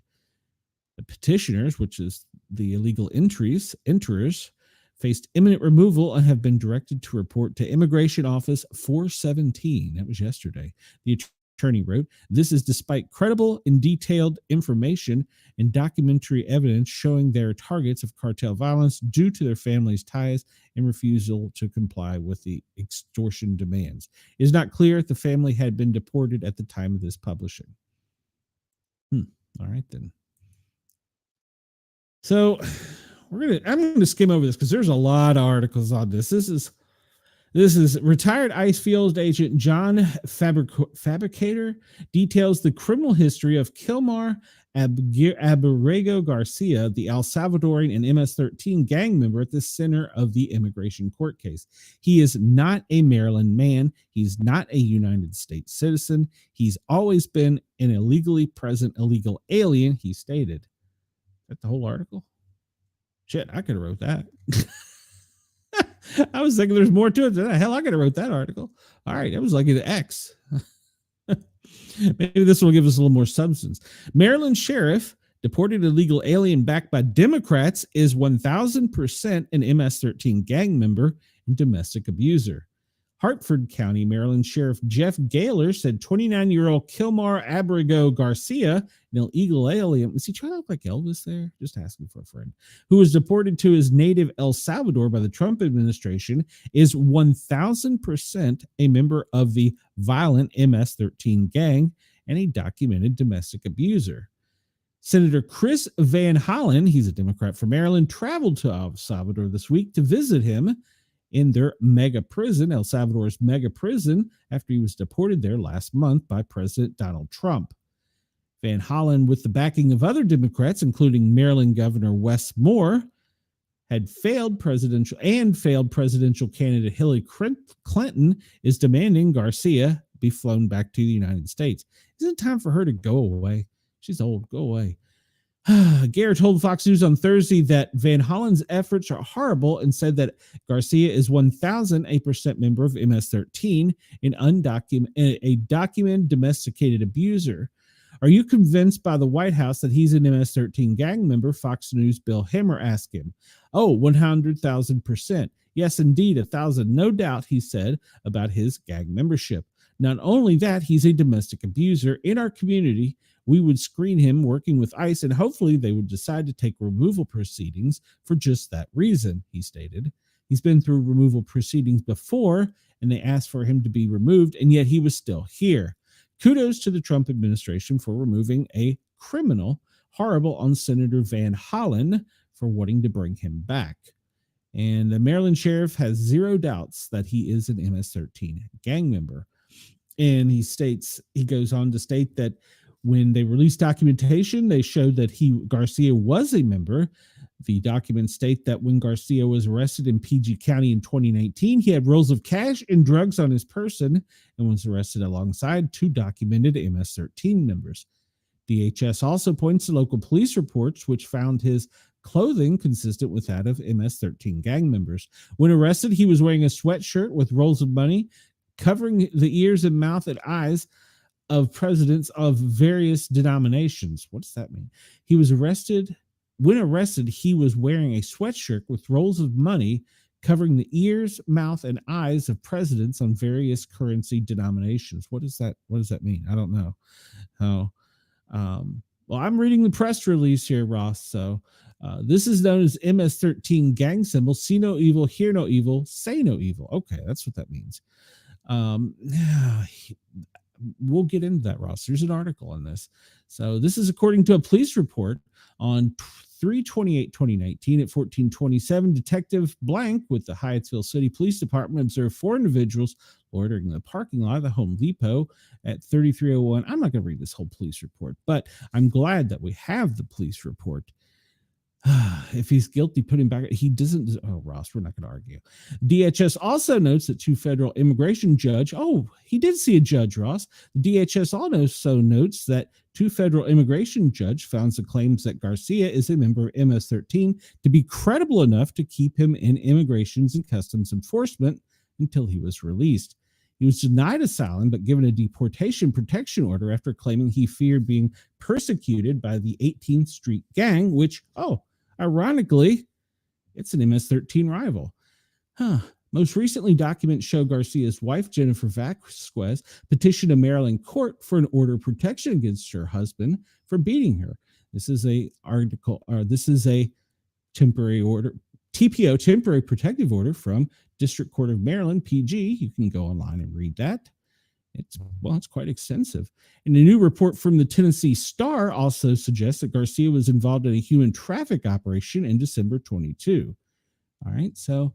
The petitioners, which is the illegal enterers, faced imminent removal and have been directed to report to Immigration Office 417. That was yesterday. The attorney wrote, "This is despite credible and detailed information and documentary evidence showing their targets of cartel violence due to their families' ties and refusal to comply with the extortion demands. It is not clear if the family had been deported at the time of this publishing." All right, then. So I'm going to skim over this because there's a lot of articles on this. This is retired ICE field agent John Fabricator details the criminal history of Kilmar Abrego Garcia, the El Salvadorian and MS-13 gang member at the center of the immigration court case. He is not a Maryland man. He's not a United States citizen. He's always been an illegally present illegal alien, he stated. Is that the whole article? Shit, I could have wrote that. I was thinking there's more to it than that. Hell, I could have wrote that article. All right, it was like an X. Maybe this will give us a little more substance. Maryland sheriff deported illegal alien backed by Democrats is 1,000% an MS-13 gang member and domestic abuser. Hartford County, Maryland Sheriff Jeff Gaylor said 29-year-old Kilmar Abrego Garcia, an illegal alien, is he trying to look like Elvis there? Just asking for a friend. Who was deported to his native El Salvador by the Trump administration, is 1,000% a member of the violent MS-13 gang and a documented domestic abuser. Senator Chris Van Hollen, he's a Democrat from Maryland, traveled to El Salvador this week to visit him in their mega prison, El Salvador's mega prison, after he was deported there last month by President Donald Trump. Van Hollen, with the backing of other Democrats, including Maryland Governor Wes Moore, failed presidential candidate Hillary Clinton, is demanding Garcia be flown back to the United States. Isn't it time for her to go away? She's old. Go away. Garrett told Fox News on Thursday that Van Hollen's efforts are horrible and said that Garcia is 1,000% member of MS-13, a documented domesticated abuser. Are you convinced by the White House that he's an MS-13 gang member? Fox News' Bill Hemmer asked him. Oh, 100,000%. Yes, indeed, 1,000. No doubt, he said about his gang membership. Not only that, he's a domestic abuser in our community. We would screen him working with ICE, and hopefully they would decide to take removal proceedings for just that reason, he stated. He's been through removal proceedings before, and they asked for him to be removed, and yet he was still here. Kudos to the Trump administration for removing a criminal. Horrible on Senator Van Hollen for wanting to bring him back. And the Maryland sheriff has zero doubts that he is an MS-13 gang member. And he goes on to state that when they released documentation, they showed that Garcia was a member. The documents state that when Garcia was arrested in PG County in 2019, he had rolls of cash and drugs on his person and was arrested alongside 2 documented MS-13 members. DHS also points to local police reports, which found his clothing consistent with that of MS-13 gang members. When arrested, he was wearing a sweatshirt with rolls of money covering the ears and mouth and eyes of presidents of various denominations. What does that mean? He was arrested. When arrested, he was wearing a sweatshirt with rolls of money covering the ears, mouth, and eyes of presidents on various currency denominations. What does that mean? I don't know. How? Well, I'm reading the press release here, Ross. So this is known as MS-13 gang symbol. See no evil, hear no evil, say no evil. Okay, that's what that means. We'll get into that, Ross. There's an article on this. So this is according to a police report on 3/28/2019 at 14:27. Detective Blank with the Hyattsville City Police Department observed 4 individuals loitering in the parking lot of the Home Depot at 3301. I'm not going to read this whole police report, but I'm glad that we have the police report. If he's guilty, put him back. He doesn't. Oh, Ross, we're not going to argue. DHS also notes that 2 federal immigration judge. Oh, he did see a judge, Ross. DHS also notes that 2 federal immigration judge found the claims that Garcia is a member of MS-13 to be credible enough to keep him in Immigrations and Customs Enforcement until he was released. He was denied asylum, but given a deportation protection order after claiming he feared being persecuted by the 18th Street Gang, which, ironically, it's an MS-13 rival. Most recently, documents show Garcia's wife, Jennifer Vasquez, petitioned a Maryland court for an order of protection against her husband for beating her. This is a temporary order, TPO, temporary protective order from District Court of Maryland, PG. You can go online and read that. It's quite extensive. And a new report from the Tennessee Star also suggests that Garcia was involved in a human traffic operation in December 22. All right, so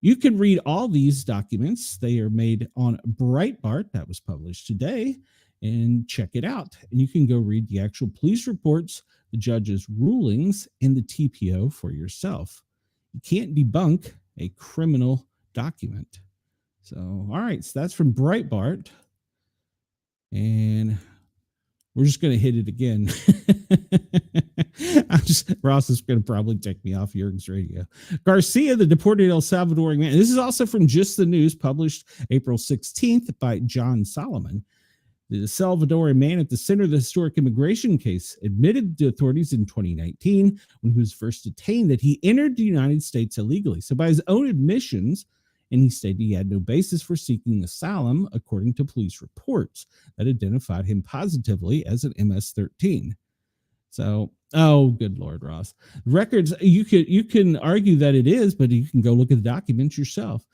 you can read all these documents. They are made on Breitbart. That was published today. And check it out. And you can go read the actual police reports, the judge's rulings, and the TPO for yourself. You can't debunk a criminal document. So, all right, so that's from Breitbart. And we're just going to hit it again. Ross is going to probably take me off Jurgen's radio. Garcia, the deported El Salvadorian man. This is also from Just the News, published April 16th by John Solomon. The Salvadorian man at the center of the historic immigration case admitted to authorities in 2019 when he was first detained that he entered the United States illegally. So by his own admissions, and he stated he had no basis for seeking asylum, according to police reports that identified him positively as an MS-13. So, oh, good Lord, Ross. Records, you can argue that it is, but you can go look at the documents yourself.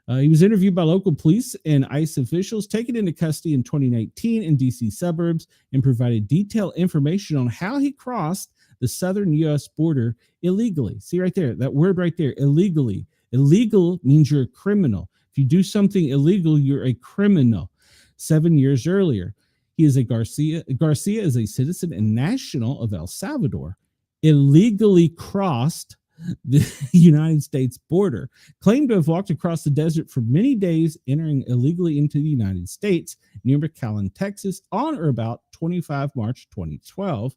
He was interviewed by local police and ICE officials, taken into custody in 2019 in D.C. suburbs, and provided detailed information on how he crossed the southern U.S. border illegally. See right there, that word right there, illegally. Illegal means you're a criminal. If you do something illegal, you're a criminal. 7 years earlier, Garcia is a citizen and national of El Salvador, illegally crossed the United States border, claimed to have walked across the desert for many days, entering illegally into the United States near McAllen, Texas, on or about 25 March 2012.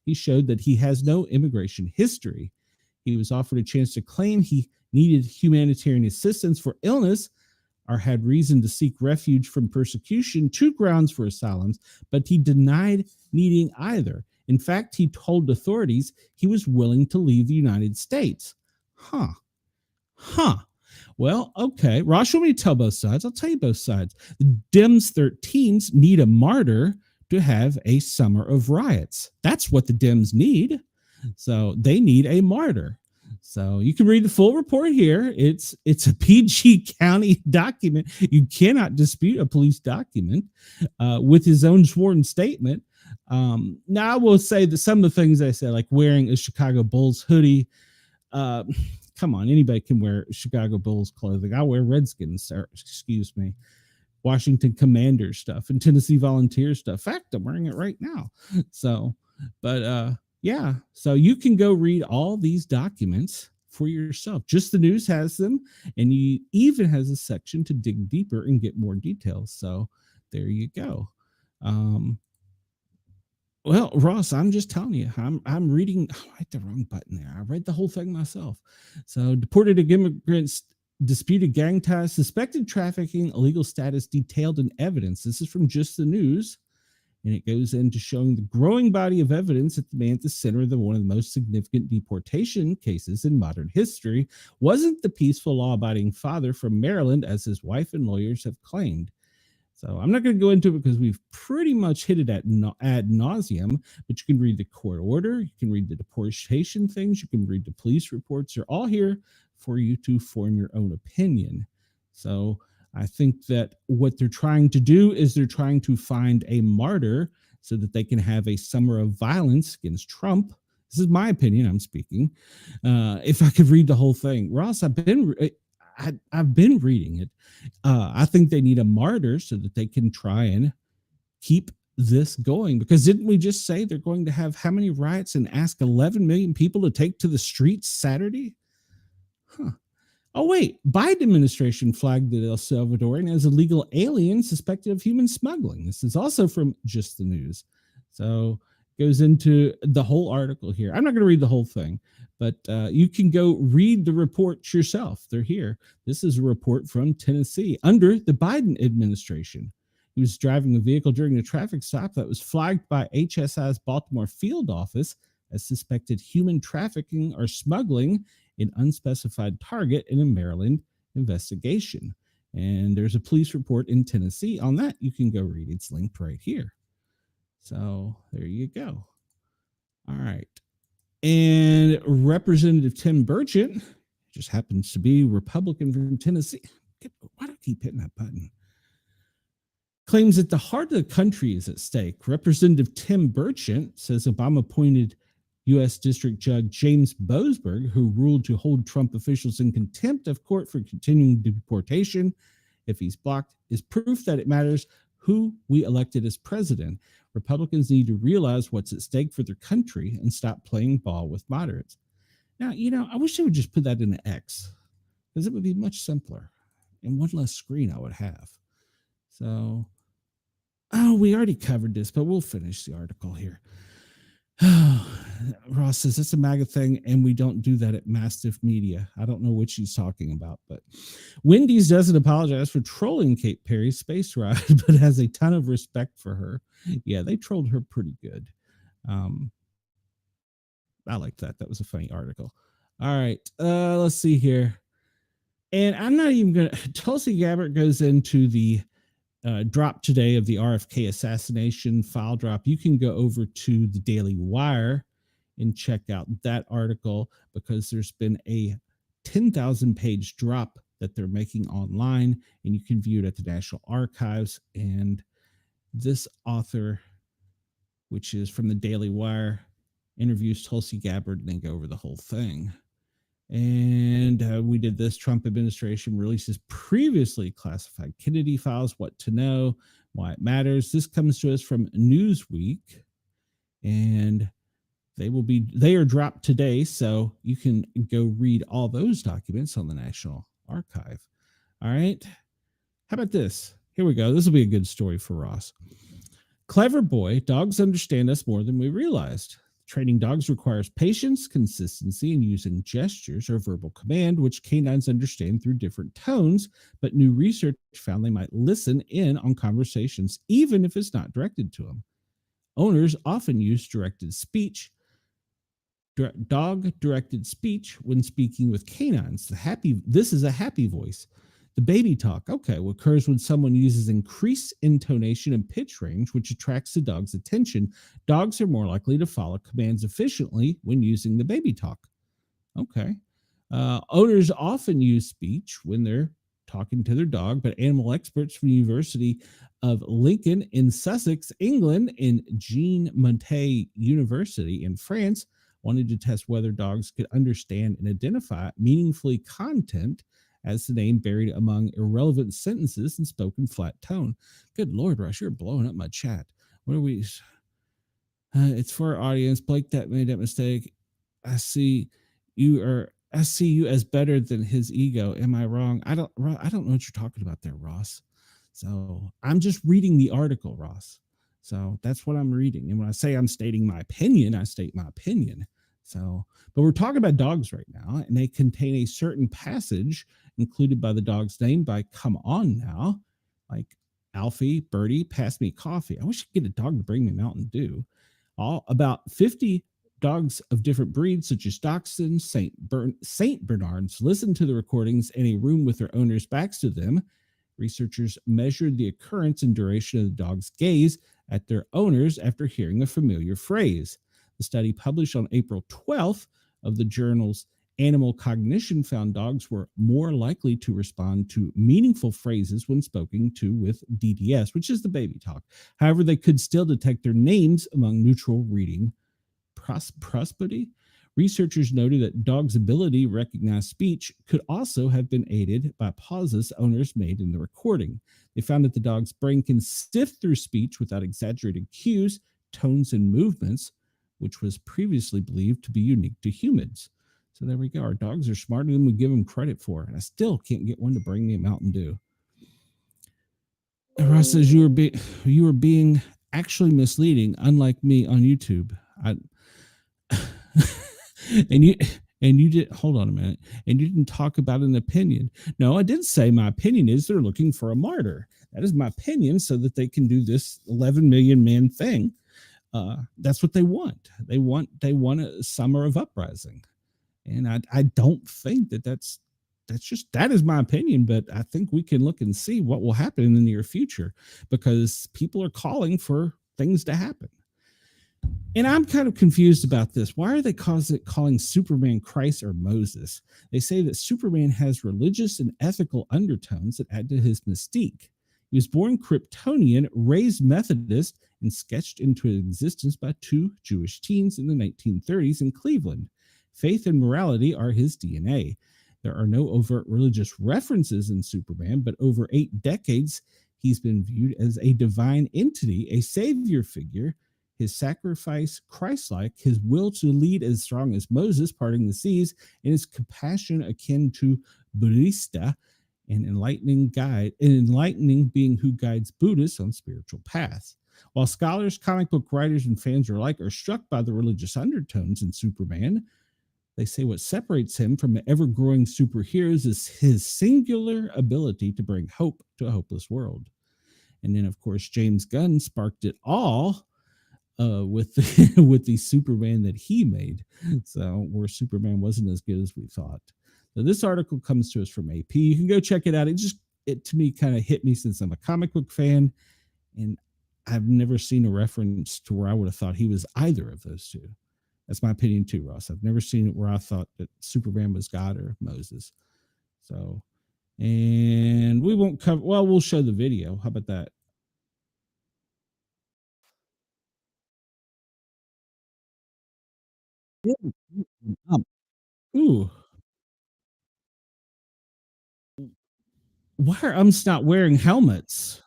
He showed that he has no immigration history. He was offered a chance to claim he needed humanitarian assistance for illness or had reason to seek refuge from persecution, 2 grounds for asylums, but he denied needing either. In fact, he told authorities he was willing to leave the United States. Well, okay. Ross, you want me to tell both sides? I'll tell you both sides. The Dems 13s need a martyr to have a summer of riots. That's what the Dems need. So they need a martyr. So you can read the full report here. It's a PG County document. You cannot dispute a police document with his own sworn statement. Now, I will say that some of the things I said, like wearing a Chicago Bulls hoodie, come on, anybody can wear Chicago Bulls clothing. I wear Redskins, Washington Commanders stuff and Tennessee Volunteers stuff. In fact, I'm wearing it right now. So, but yeah, so you can go read all these documents for yourself. Just the News has them, and he even has a section to dig deeper and get more details. So there you go. Well, Ross, I'm just telling you, I'm reading. Oh, I hit the wrong button there. I read the whole thing myself. So, deported immigrants, disputed gang ties, suspected trafficking, illegal status detailed in evidence. This is from Just the News, and it goes into showing the growing body of evidence that the man at the center of one of the most significant deportation cases in modern history wasn't the peaceful, law-abiding father from Maryland, as his wife and lawyers have claimed. So I'm not going to go into it because we've pretty much hit it ad nauseum, but you can read the court order, you can read the deportation things, you can read the police reports. They're all here for you to form your own opinion. So I think that what they're trying to do is they're trying to find a martyr so that they can have a summer of violence against Trump. This is my opinion. I'm speaking. If I could read the whole thing, Ross, I've been reading it. I think they need a martyr so that they can try and keep this going. Because didn't we just say they're going to have how many riots and ask 11 million people to take to the streets Saturday? Huh. Oh, wait. Biden administration flagged the El Salvadorian as illegal alien suspected of human smuggling. This is also from Just the News. So goes into the whole article here. I'm not going to read the whole thing, but you can go read the reports yourself. They're here. This is a report from Tennessee under the Biden administration. He was driving a vehicle during a traffic stop that was flagged by HSI's Baltimore field office as suspected human trafficking or smuggling in unspecified target in a Maryland investigation. And there's a police report in Tennessee on that. You can go read. It's linked right here. So there you go. All right. And Representative Tim Burchett just happens to be Republican from Tennessee. Why do I keep hitting that button? Claims that the heart of the country is at stake. Representative Tim Burchett says Obama appointed U.S. District Judge James Boasberg, who ruled to hold Trump officials in contempt of court for continuing deportation if he's blocked, is proof that it matters who we elected as president. Republicans need to realize what's at stake for their country and stop playing ball with moderates. Now, I wish they would just put that in an X, because it would be much simpler and one less screen I would have. So, we already covered this, but we'll finish the article here. Ross says it's a MAGA thing, and we don't do that at Mastiff Media. I don't know what she's talking about, but Wendy's doesn't apologize for trolling Kate Perry's space ride, but has a ton of respect for her. Yeah, they trolled her pretty good. I like that. That was a funny article. All right, let's see here. And I'm not even going to... Tulsi Gabbard goes into the drop today of the RFK assassination file drop. You can go over to the Daily Wire and check out that article, because there's been a 10,000 page drop that they're making online, and you can view it at the National Archives. And this author, which is from the Daily Wire, interviews Tulsi Gabbard, and they go over the whole thing. And we did this. Trump administration releases previously classified Kennedy files, what to know, why it matters. This comes to us from Newsweek, and they are dropped today, so you can go read all those documents on the National Archive. All right. How about this? Here we go. This will be a good story for Ross. Clever boy, dogs understand us more than we realized. Training dogs requires patience, consistency, and using gestures or verbal command, which canines understand through different tones, but new research found they might listen in on conversations even if it's not directed to them. Owners often use dog-directed speech when speaking with canines. This is a happy voice. The baby talk, occurs when someone uses increased intonation and pitch range, which attracts the dog's attention. Dogs are more likely to follow commands efficiently when using the baby talk. Owners often use speech when they're talking to their dog, but animal experts from the University of Lincoln in Sussex, England, and Jean Montet University in France wanted to test whether dogs could understand and identify meaningfully content as the name buried among irrelevant sentences and spoken flat tone. Good Lord, Rush, you're blowing up my chat. What are we? It's for our audience. Blake that made that mistake. I see you as better than his ego. Am I wrong? I don't know what you're talking about there, Ross. So I'm just reading the article, Ross. So that's what I'm reading. And when I say I'm stating my opinion, I state my opinion. So, but we're talking about dogs right now, and they contain a certain passage included by the dog's name by Come On Now, like Alfie, Birdie, pass me coffee. I wish I could get a dog to bring me Mountain Dew. All about 50 dogs of different breeds, such as Dachshunds, Saint Bernards, listen to the recordings in a room with their owners' backs to them. Researchers measured the occurrence and duration of the dog's gaze at their owners after hearing a familiar phrase. The study, published on April 12th of the journal's Animal Cognition, found dogs were more likely to respond to meaningful phrases when spoken to with DDS, which is the baby talk. However, they could still detect their names among neutral reading prosperity. Researchers noted that dogs' ability to recognize speech could also have been aided by pauses owners made in the recording. They found that the dog's brain can sift through speech without exaggerated cues, tones, and movements, which was previously believed to be unique to humans. So there we go. Our dogs are smarter than we give them credit for, and I still can't get one to bring me a Mountain Dew. And Ross says you were being actually misleading, unlike me on YouTube. and you did hold on a minute, and you didn't talk about an opinion. No, I did say my opinion is they're looking for a martyr. That is my opinion, so that they can do this 11 million man thing. That's what they want. They want a summer of uprising, and I don't think that's just, that is my opinion. But I think we can look and see what will happen in the near future, because people are calling for things to happen. And I'm kind of confused about this. Why are they calling Superman Christ or Moses? They say that Superman has religious and ethical undertones that add to his mystique. He was born Kryptonian, raised Methodist, and sketched into existence by two Jewish teens in the 1930s in Cleveland. Faith and morality are his DNA. There are no overt religious references in Superman, but over 8 decades, he's been viewed as a divine entity, a savior figure. His sacrifice Christ-like, his will to lead as strong as Moses parting the seas, and his compassion akin to Buddhista, an enlightening being who guides Buddhists on spiritual paths. While scholars, comic book writers, and fans alike are struck by the religious undertones in Superman, they say what separates him from the ever-growing superheroes is his singular ability to bring hope to a hopeless world. And then, of course, James Gunn sparked it all with the Superman that he made. So where Superman wasn't as good as we thought. So this article comes to us from AP. You can go check it out. It to me kind of hit me, since I'm a comic book fan, and I've never seen a reference to where I would have thought he was either of those two. That's my opinion too, Ross. I've never seen it where I thought that Superman was God or Moses. So, and we won't cover, well, we'll show the video. How about that? Ooh, why are umps not wearing helmets?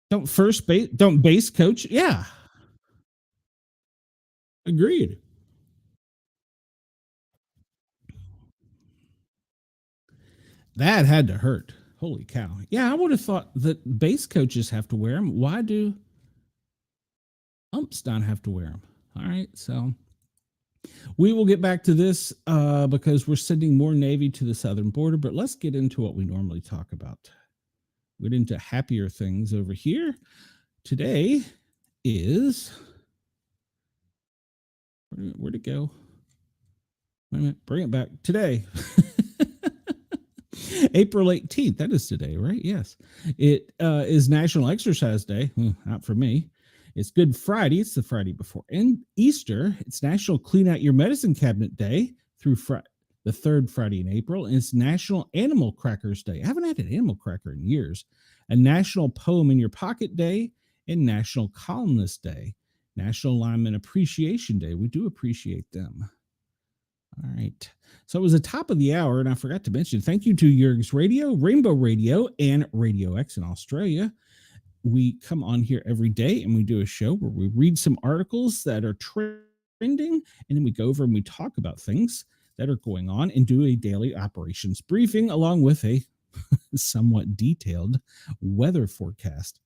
Don't base coach? Yeah, agreed. That had to hurt. Holy cow. Yeah, I would have thought that base coaches have to wear them. Why do umps not have to wear them? All right, so we will get back to this because we're sending more Navy to the southern border, but let's get into what we normally talk about. Get into happier things over here. Today is, where'd it go? Wait a minute, bring it back. Today. April 18th. That is today, right? Yes. It is National Exercise Day. Not for me. It's Good Friday. It's the Friday before Easter. It's National Clean Out Your Medicine Cabinet Day through the third Friday in April. And it's National Animal Crackers Day. I haven't had an animal cracker in years. A National Poem in Your Pocket Day, and National Columnist Day. National Lineman Appreciation Day. We do appreciate them. All right. So it was the top of the hour, and I forgot to mention, thank you to Yerg's Radio, Rainbow Radio, and Radio X in Australia. We come on here every day, and we do a show where we read some articles that are trending, and then we go over and we talk about things that are going on and do a daily operations briefing along with a somewhat detailed weather forecast.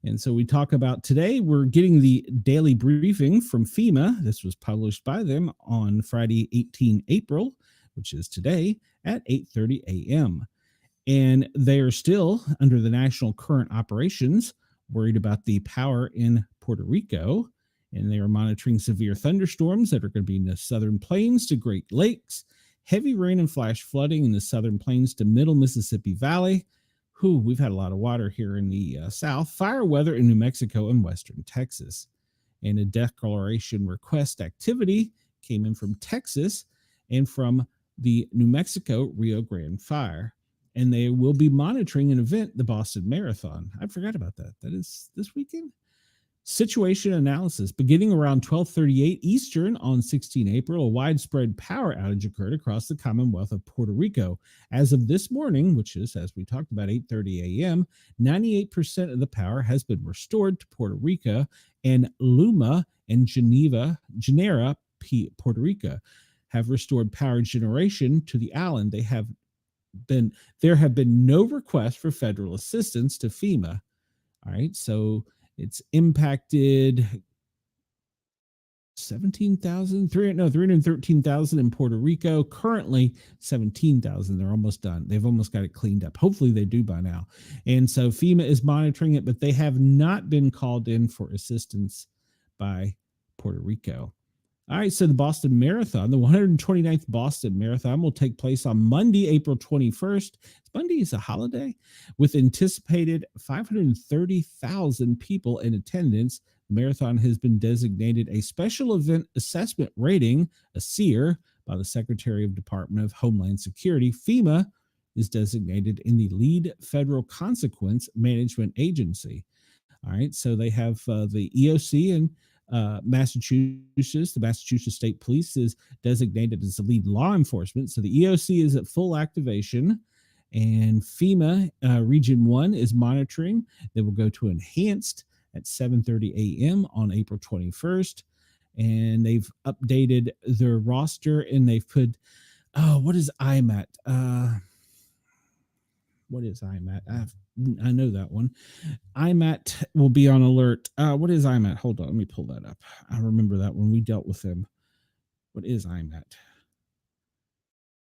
And so we talk about today, we're getting the daily briefing from FEMA. This was published by them on Friday, 18 April, which is today at 8:30 a.m. And they are still under the national current operations, worried about the power in Puerto Rico. And they are monitoring severe thunderstorms that are going to be in the southern plains to Great Lakes, heavy rain and flash flooding in the southern plains to middle Mississippi Valley. We've had a lot of water here in the south. Fire weather in New Mexico and western Texas. And a declaration request activity came in from Texas and from the New Mexico Rio Grande fire. And they will be monitoring an event, the Boston Marathon. I forgot about that. That is this weekend. Situation analysis. Beginning around 12:38 Eastern on 16 April, a widespread power outage occurred across the Commonwealth of Puerto Rico. As of this morning, which is, as we talked about, 8:30 a.m., 98% of the power has been restored to Puerto Rico, and Luma and Genera, Puerto Rico, have restored power generation to the island. There have been no requests for federal assistance to FEMA. All right, so it's impacted 313,000 in Puerto Rico. Currently 17,000. They're almost done. They've almost got it cleaned up. Hopefully they do by now. And so FEMA is monitoring it, but they have not been called in for assistance by Puerto Rico. All right, so the Boston Marathon, the 129th Boston Marathon, will take place on Monday, April 21st. Monday is a holiday, with anticipated 530,000 people in attendance. The marathon has been designated a Special Event Assessment Rating, a SEER, by the Secretary of Department of Homeland Security. FEMA is designated in the Lead Federal Consequence Management Agency. All right, so they have the EOC and Massachusetts. The Massachusetts State Police is designated as the lead law enforcement. So the EOC is at full activation, and FEMA Region 1 is monitoring. They will go to enhanced at 7:30 a.m. on April 21st. And they've updated their roster, and they've put, what is IMAT? What is IMAT? I know that one. IMAT will be on alert. What is IMAT? Hold on, let me pull that up. I remember that when we dealt with them. What is IMAT?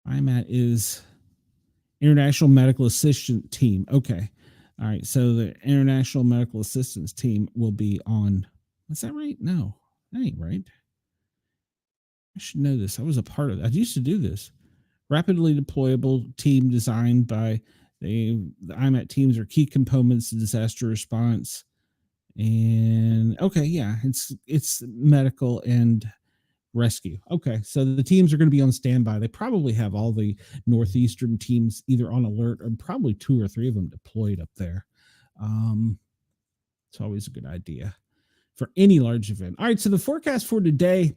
IMAT is International Medical Assistance Team. Okay. All right. So the International Medical Assistance Team will be on. Is that right? No, that ain't right. I should know this. I was a part of that. I used to do this. Rapidly deployable team designed by the IMAT teams are key components of disaster response. And okay, yeah, it's medical and rescue. Okay, so the teams are going to be on standby. They probably have all the northeastern teams either on alert or probably 2 or 3 of them deployed up there. It's always a good idea for any large event. All right, so the forecast for today.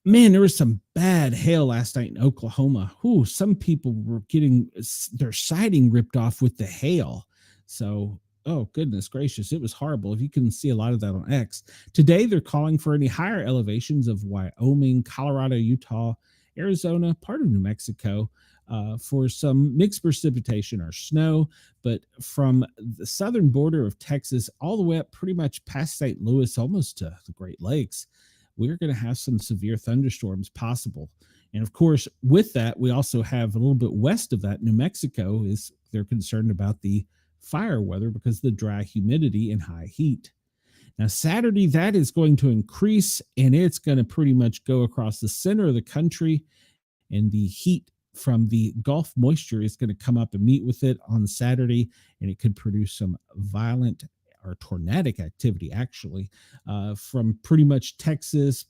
Man, there was some bad hail last night in Oklahoma. Some people were getting their siding ripped off with the hail. So, oh, goodness gracious, it was horrible. If you can see a lot of that on X. Today, they're calling for any higher elevations of Wyoming, Colorado, Utah, Arizona, part of New Mexico, for some mixed precipitation or snow. But from the southern border of Texas all the way up pretty much past St. Louis, almost to the Great Lakes, we're going to have some severe thunderstorms possible. And of course, with that, we also have a little bit west of that, New Mexico, they're concerned about the fire weather because of the dry humidity and high heat. Now, Saturday, that is going to increase, and it's going to pretty much go across the center of the country, and the heat from the Gulf moisture is going to come up and meet with it on Saturday, and it could produce some violent or tornadic activity, actually, from pretty much Texas,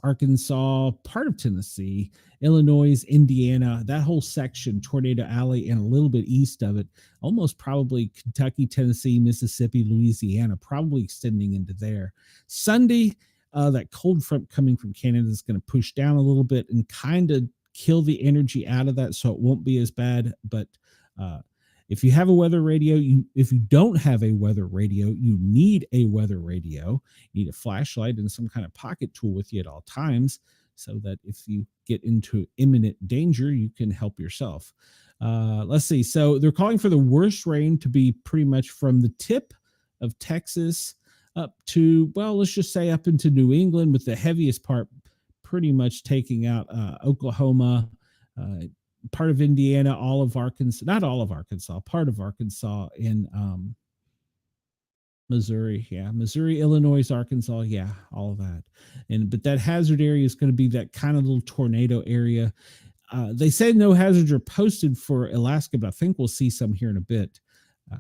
Arkansas, part of Tennessee, Illinois, Indiana, that whole section, Tornado Alley, and a little bit east of it, almost probably Kentucky, Tennessee, Mississippi, Louisiana, probably extending into there. Sunday, that cold front coming from Canada is going to push down a little bit and kind of kill the energy out of that, so it won't be as bad. But if you have a weather radio, if you don't have a weather radio, you need a weather radio. You need a flashlight and some kind of pocket tool with you at all times, so that if you get into imminent danger, you can help yourself. Let's see. So they're calling for the worst rain to be pretty much from the tip of Texas up to, well, let's just say up into New England, with the heaviest part pretty much taking out Oklahoma, uh, part of Indiana, all of Arkansas, not all of Arkansas, part of Arkansas, in Missouri, yeah, Missouri, Illinois, Arkansas, yeah, all of that. And but that hazard area is going to be that kind of little tornado area. They said no hazards are posted for Alaska, but I think we'll see some here in a bit.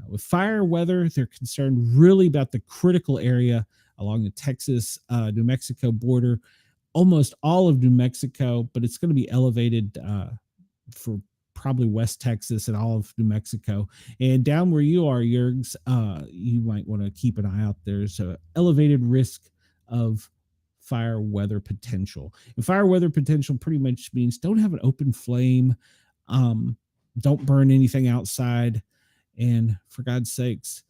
With fire weather, they're concerned really about the critical area along the Texas, New Mexico border, almost all of New Mexico, but it's going to be elevated for probably West Texas and all of New Mexico. And down where you are, Yergs, you might want to keep an eye out. There's an elevated risk of fire weather potential. And fire weather potential pretty much means don't have an open flame, don't burn anything outside, and for God's sakes,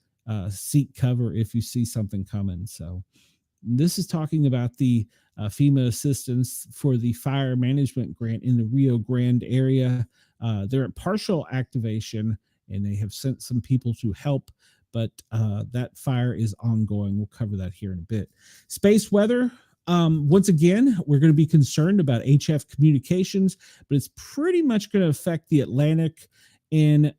seek cover if you see something coming. So this is talking about the FEMA assistance for the fire management grant in the Rio Grande area. They're at partial activation, and they have sent some people to help, but that fire is ongoing. We'll cover that here in a bit. Space weather. Once again, we're going to be concerned about HF communications, but it's pretty much going to affect the Atlantic and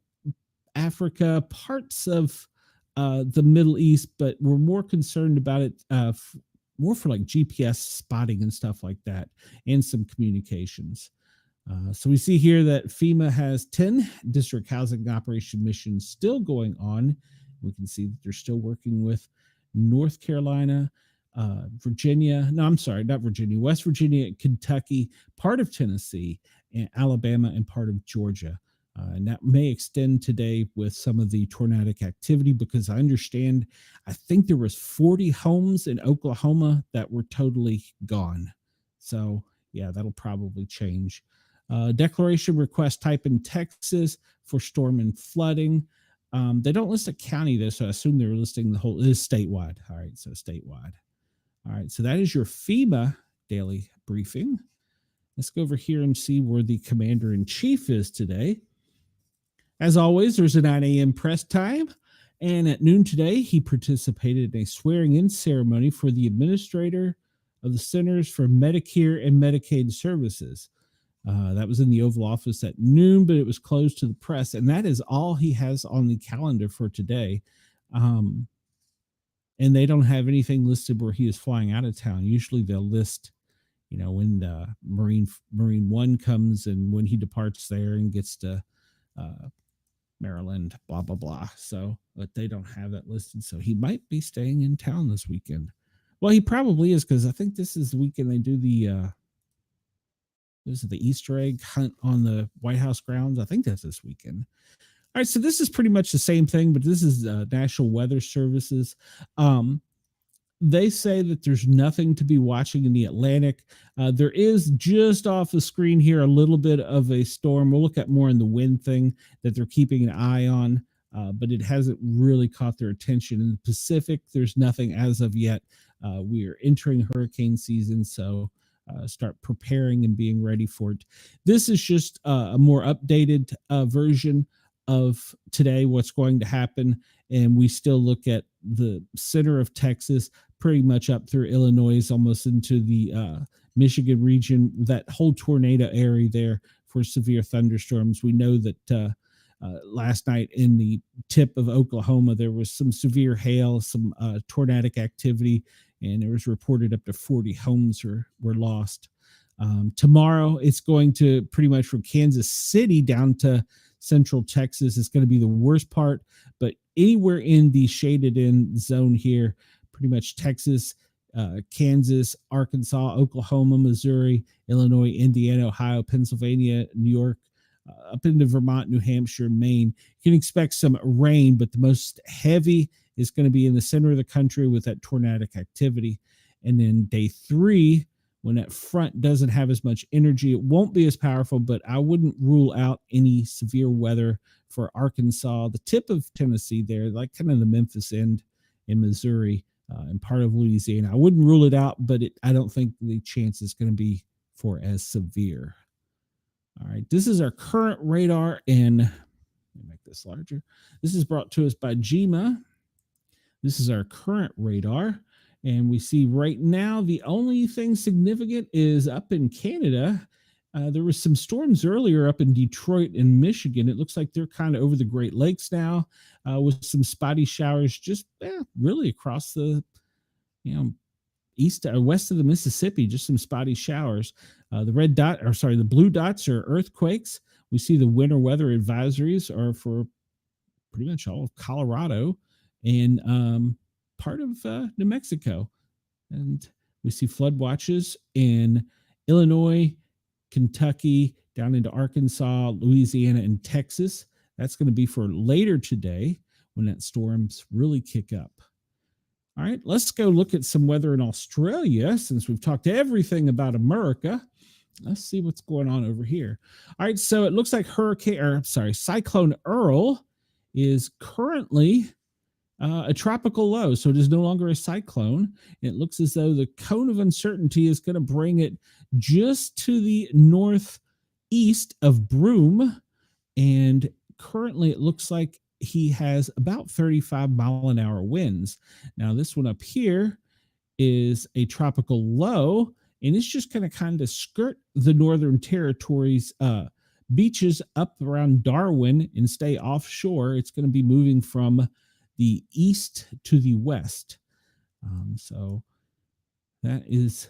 Africa, parts of the Middle East, but we're more concerned about it more for like GPS spotting and stuff like that, and some communications. So we see here that FEMA has 10 district housing operation missions still going on. We can see that they're still working with North Carolina, Virginia. No, I'm sorry, not Virginia, West Virginia, Kentucky, part of Tennessee, and Alabama, and part of Georgia. And that may extend today with some of the tornadic activity, because I understand, I think there was 40 homes in Oklahoma that were totally gone. So yeah, that'll probably change. Declaration request type in Texas for storm and flooding. They don't list a county there, so I assume they're listing the whole. It is statewide. All right, so statewide. All right, so that is your FEMA daily briefing. Let's go over here and see where the commander-in-chief is today. As always, there's a 9 a.m. press time, and at noon today, he participated in a swearing-in ceremony for the administrator of the Centers for Medicare and Medicaid Services. That was in the Oval Office at noon, but it was closed to the press, and that is all he has on the calendar for today. And they don't have anything listed where he is flying out of town. Usually they'll list, when the Marine One comes and when he departs there and gets to Maryland, blah, blah, blah. So, but they don't have that listed. So he might be staying in town this weekend. Well, he probably is, because I think this is the weekend they do the Easter egg hunt on the White House grounds. I think that's this weekend. All right, so this is pretty much the same thing, but this is National Weather Services. They say that there's nothing to be watching in the Atlantic. There is just off the screen here a little bit of a storm. We'll look at more in the wind thing that they're keeping an eye on, but it hasn't really caught their attention. In the Pacific, there's nothing as of yet. We are entering hurricane season, so start preparing and being ready for it. This is just a more updated version of today, what's going to happen. And we still look at the center of Texas, pretty much up through Illinois, almost into the Michigan region, that whole tornado area there for severe thunderstorms. We know that last night in the tip of Oklahoma, there was some severe hail, some tornadic activity, and it was reported up to 40 homes were lost. Tomorrow, it's going to pretty much from Kansas City down to central Texas is going to be the worst part, but anywhere in the shaded in zone here, pretty much Texas, Kansas, Arkansas, Oklahoma, Missouri, Illinois, Indiana, Ohio, Pennsylvania, New York, up into Vermont, New Hampshire, Maine. You can expect some rain, but the most heavy is going to be in the center of the country with that tornadic activity. And then day 3, when that front doesn't have as much energy, it won't be as powerful, but I wouldn't rule out any severe weather for Arkansas, the tip of Tennessee there, like kind of the Memphis end in Missouri, and part of Louisiana. I wouldn't rule it out, but I don't think the chance is going to be for as severe. All right, this is our current radar, and let me make this larger. This is brought to us by GMA. This is our current radar. And we see right now the only thing significant is up in Canada. There was some storms earlier up in Detroit and Michigan. It looks like they're kind of over the Great Lakes now, with some spotty showers just really across the you know east or west of the Mississippi. Just some spotty showers. The blue dots are earthquakes. We see the winter weather advisories are for pretty much all of Colorado and part of New Mexico. And we see flood watches in Illinois, Kentucky, down into Arkansas, Louisiana, and Texas. That's going to be for later today when that storms really kick up. All right, let's go look at some weather in Australia since we've talked everything about America. Let's see what's going on over here. All right, so it looks like Cyclone Earl is currently a tropical low, so it is no longer a cyclone. It looks as though the cone of uncertainty is going to bring it just to the northeast of Broome, and currently it looks like he has about 35-mile-an-hour winds. Now, this one up here is a tropical low, and it's just going to kind of skirt the Northern Territories beaches up around Darwin and stay offshore. It's going to be moving from the east to the west. So that is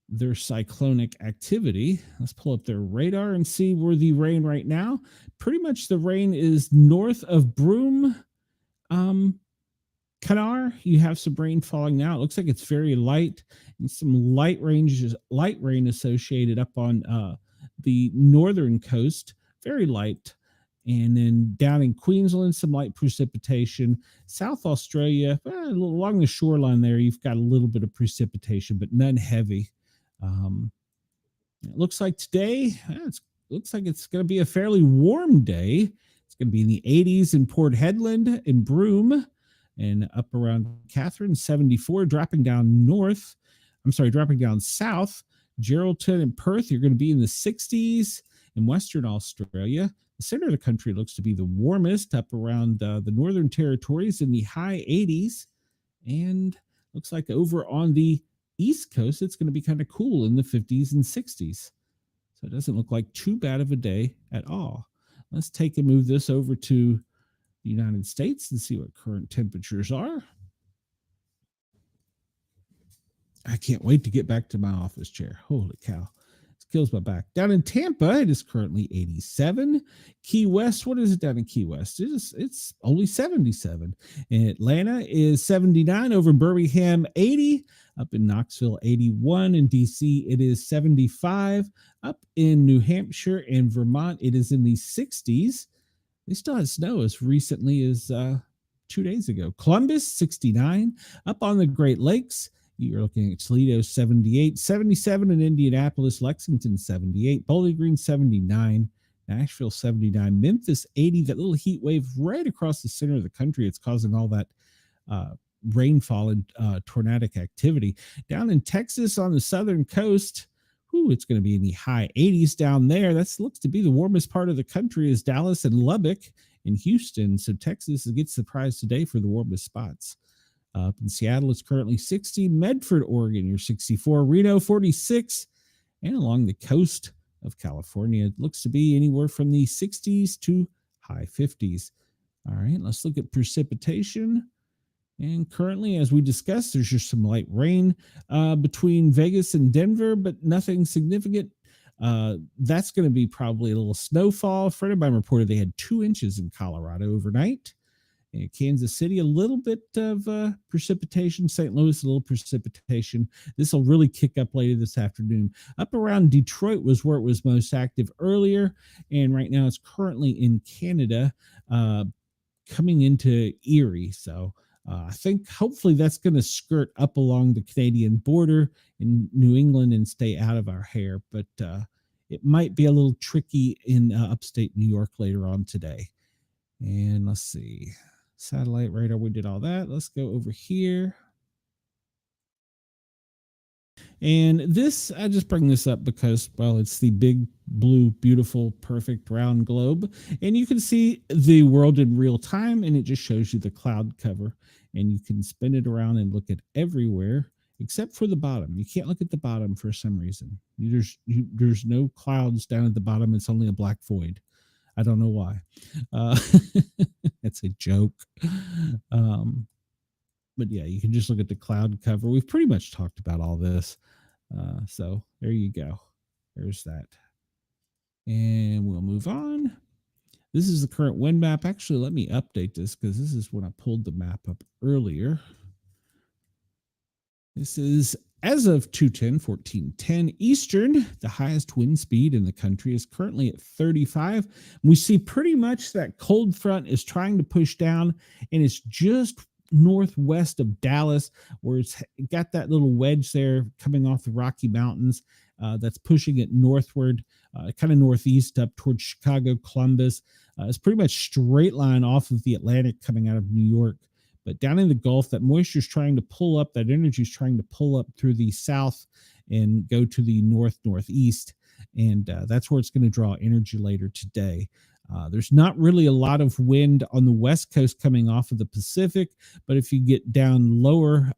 their cyclonic activity. Let's pull up their radar and see where the rain right now. Pretty much the rain is north of Broome. Canar, you have some rain falling now. It looks like it's very light and some light rain associated up on the northern coast, very light. And then down in Queensland, some light precipitation. South Australia, along the shoreline there, you've got a little bit of precipitation, but none heavy. It looks like today, looks like it's going to be a fairly warm day. It's going to be in the 80s in Port Hedland and Broome, and up around Catherine, 74, dropping down south. Geraldton and Perth, you're going to be in the 60s. In Western Australia, the center of the country looks to be the warmest, up around the Northern Territories in the high 80s. And looks like over on the East Coast, it's going to be kind of cool in the 50s and 60s. So it doesn't look like too bad of a day at all. Let's take and move this over to the United States and see what current temperatures are. I can't wait to get back to my office chair. Holy cow. Kills my back. Down in Tampa, it is currently 87. Key West, what is it down in Key West? It's only 77. In Atlanta is 79. Over Birmingham, 80. Up in Knoxville, 81. In DC, it is 75. Up in New Hampshire and Vermont, it is in the 60s. They still had snow as recently as 2 days ago. Columbus, 69. Up on the Great Lakes, you're looking at Toledo, 78, 77 in Indianapolis, Lexington, 78, Bowling Green, 79, Nashville, 79, Memphis, 80. That little heat wave right across the center of the country. It's causing all that rainfall and tornadic activity. Down in Texas on the southern coast, it's going to be in the high 80s down there. That looks to be the warmest part of the country is Dallas and Lubbock and Houston. So Texas gets the prize today for the warmest spots. Up in Seattle, it's currently 60. Medford, Oregon, you're 64. Reno, 46. And along the coast of California, it looks to be anywhere from the 60s to high 50s. All right, let's look at precipitation. And currently, as we discussed, there's just some light rain between Vegas and Denver, but nothing significant. That's going to be probably a little snowfall. A friend of mine reported they had 2 inches in Colorado overnight. In Kansas City, a little bit of precipitation. St. Louis, a little precipitation. This will really kick up later this afternoon. Up around Detroit was where it was most active earlier, and right now it's currently in Canada, coming into Erie. So I think hopefully that's going to skirt up along the Canadian border in New England and stay out of our hair, but it might be a little tricky in upstate New York later on today. And let's see. Satellite radar, we did all that. Let's go over here. And this, I just bring this up because, well, it's the big, blue, beautiful, perfect round globe. And you can see the world in real time, and it just shows you the cloud cover. And you can spin it around and look at everywhere except for the bottom. You can't look at the bottom for some reason. There's no clouds down at the bottom. It's only a black void. I don't know why. Uh, it's a joke. But yeah, you can just look at the cloud cover. We've pretty much talked about all this. So there you go. There's that. And we'll move on. This is the current wind map. Actually, let me update this because this is when I pulled the map up earlier. This is as of 2/10/14/10 Eastern. The highest wind speed in the country is currently at 35. We see pretty much that cold front is trying to push down, and it's just northwest of Dallas, where it's got that little wedge there coming off the Rocky Mountains that's pushing it northward, kind of northeast up towards Chicago, Columbus. It's pretty much straight line off of the Atlantic coming out of New York. But down in the Gulf, that moisture is trying to pull up, that energy is trying to pull up through the south and go to the northeast. And that's where it's going to draw energy later today. There's not really a lot of wind on the west coast coming off of the Pacific, but if you get down lower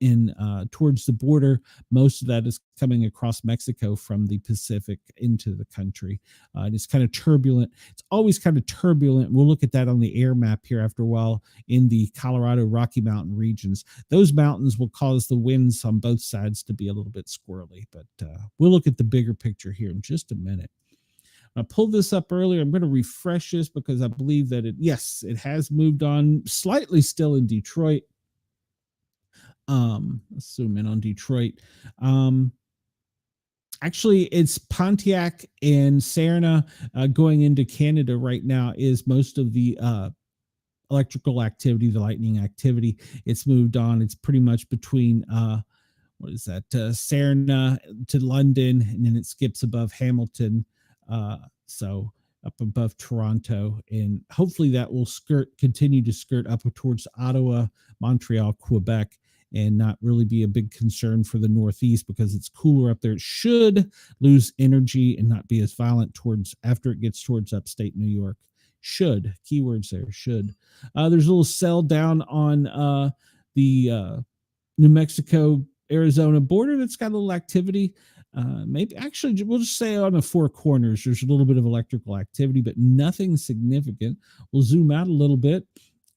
in towards the border, most of that is coming across Mexico from the Pacific into the country. And it's kind of turbulent. It's always kind of turbulent. We'll look at that on the air map here after a while in the Colorado Rocky Mountain regions. Those mountains will cause the winds on both sides to be a little bit squirrely, but we'll look at the bigger picture here in just a minute. I pulled this up earlier. I'm going to refresh this because I believe that it has moved on slightly still in Detroit. Let's zoom in on Detroit. Actually, it's Pontiac and Sarnia going into Canada right now is most of the electrical activity, the lightning activity. It's moved on. It's pretty much between what is that? Sarnia to London, and then it skips above Hamilton. So up above Toronto, and hopefully that will continue to skirt up towards Ottawa, Montreal, Quebec, and not really be a big concern for the Northeast because it's cooler up there. It should lose energy and not be as violent towards after it gets towards upstate New York. Should, keywords there, should. There's a little cell down on the New Mexico, Arizona border that's got a little activity. Maybe actually we'll just say on the four corners there's a little bit of electrical activity, but nothing significant. We'll zoom out a little bit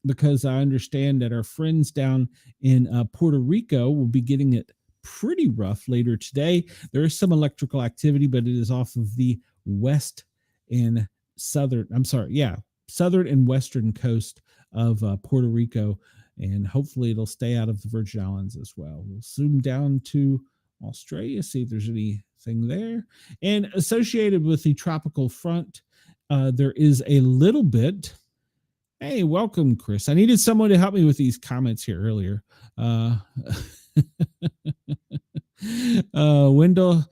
because I understand that our friends down in Puerto Rico will be getting it pretty rough later today. There is some electrical activity, but it is off of the west and southern and western coast of Puerto Rico, and hopefully it'll stay out of the Virgin Islands as well. We'll zoom down to Australia, see if there's anything there. And associated with the tropical front, there is a little bit. Hey, welcome, Chris. I needed someone to help me with these comments here earlier. Wendell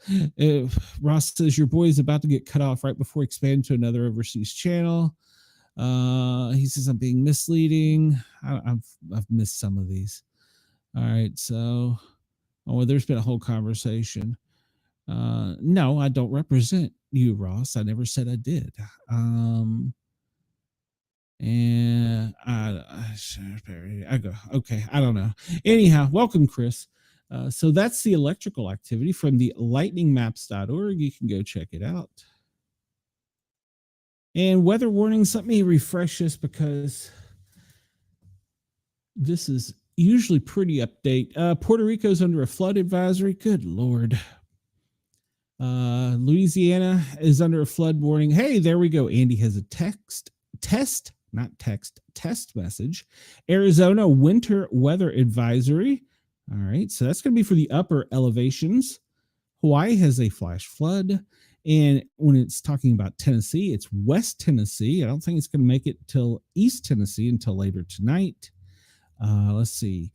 Ross says your boy is about to get cut off right before expanding to another overseas channel. He says I'm being misleading. I've missed some of these. All right, so there's been a whole conversation. No, I don't represent you, Ross. I never said I did. And I go, okay, I don't know. Anyhow, welcome, Chris. So that's the electrical activity from the lightningmaps.org. You can go check it out. And weather warnings, let me refresh this because this is usually pretty update. Puerto Rico's under a flood advisory. Good Lord. Louisiana is under a flood warning. Hey, there we go. Andy has a test message. Arizona winter weather advisory. All right, so that's going to be for the upper elevations. Hawaii has a flash flood. And when it's talking about Tennessee, it's West Tennessee. I don't think it's going to make it till East Tennessee until later tonight. Let's see.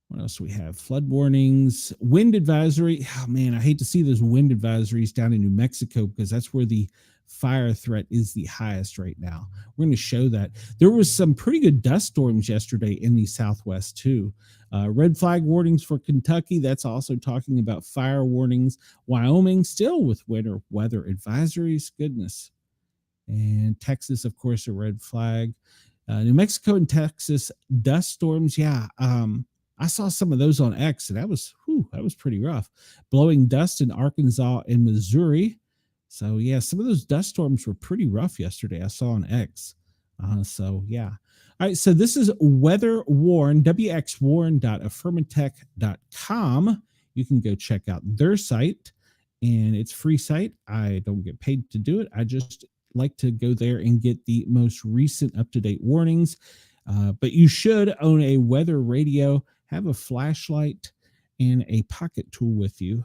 What else do we have? Flood warnings, wind advisory. Oh, man, I hate to see those wind advisories down in New Mexico because that's where the fire threat is the highest right now. We're going to show that. There was some pretty good dust storms yesterday in the Southwest too. Red flag warnings for Kentucky. That's also talking about fire warnings. Wyoming still with winter weather advisories. Goodness. And Texas, of course, a red flag. New Mexico and Texas dust storms. Yeah. I saw some of those on X, and that was pretty rough. Blowing dust in Arkansas and Missouri. So yeah, some of those dust storms were pretty rough yesterday. I saw on X. So yeah. All right. So this is Weather Warn, wxwarn.affirmatech.com. You can go check out their site, and it's free site. I don't get paid to do it. I just like to go there and get the most recent up-to-date warnings. But you should own a weather radio, have a flashlight, and a pocket tool with you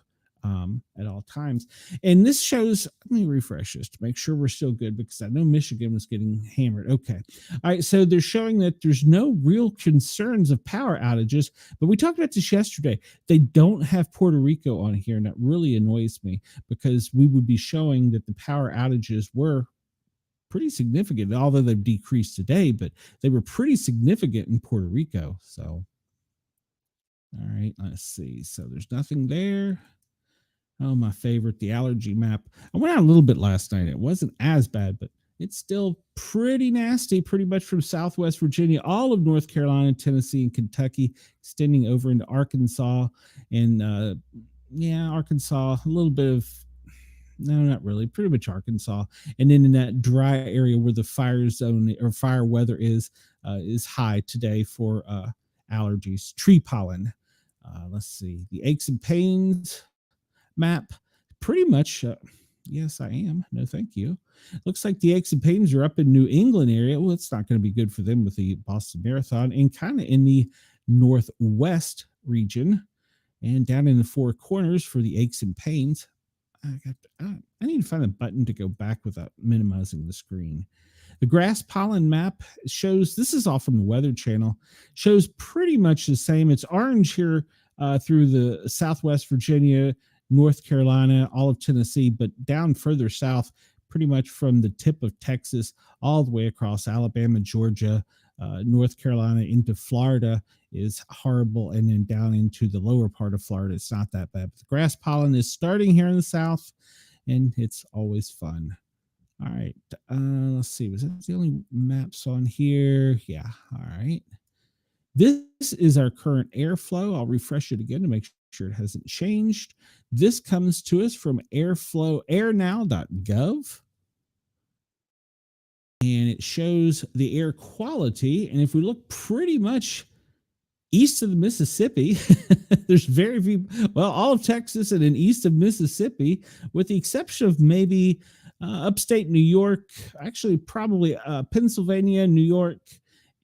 at all times. And this shows, let me refresh this to make sure we're still good, because I know Michigan was getting hammered. Okay. All right. So they're showing that there's no real concerns of power outages, but we talked about this yesterday. They don't have Puerto Rico on here, and that really annoys me, because we would be showing that the power outages were pretty significant, although they've decreased today, but they were pretty significant in Puerto Rico. So, all right, let's see. So there's nothing there. Oh, my favorite, the allergy map. I went out a little bit last night. It wasn't as bad, but it's still pretty nasty, pretty much from Southwest Virginia, all of North Carolina, Tennessee, and Kentucky, extending over into Arkansas. And Arkansas, a little bit of, no, not really, pretty much Arkansas. And then in that dry area where the fire zone or fire weather is high today for allergies, tree pollen. Let's see, the aches and pains map, pretty much. Yes, I am. No, thank you. Looks like the aches and pains are up in New England area. Well, it's not going to be good for them with the Boston Marathon, and kind of in the Northwest region, and down in the Four Corners for the aches and pains. I need to find a button to go back without minimizing the screen. The grass pollen map shows, this is all from the Weather Channel, shows pretty much the same. It's orange here through the Southwest Virginia, North Carolina, all of Tennessee, but down further south, pretty much from the tip of Texas all the way across Alabama, Georgia, North Carolina into Florida is horrible. And then down into the lower part of Florida, it's not that bad. But the grass pollen is starting here in the South, and it's always fun. All right. Let's see. Was that the only maps on here? Yeah. All right. This is our current airflow. I'll refresh it again to make sure it hasn't changed. This comes to us from airnow.gov. And it shows the air quality. And if we look pretty much east of the Mississippi, there's very few, well, all of Texas and then east of Mississippi, with the exception of maybe upstate New York, actually probably Pennsylvania, New York,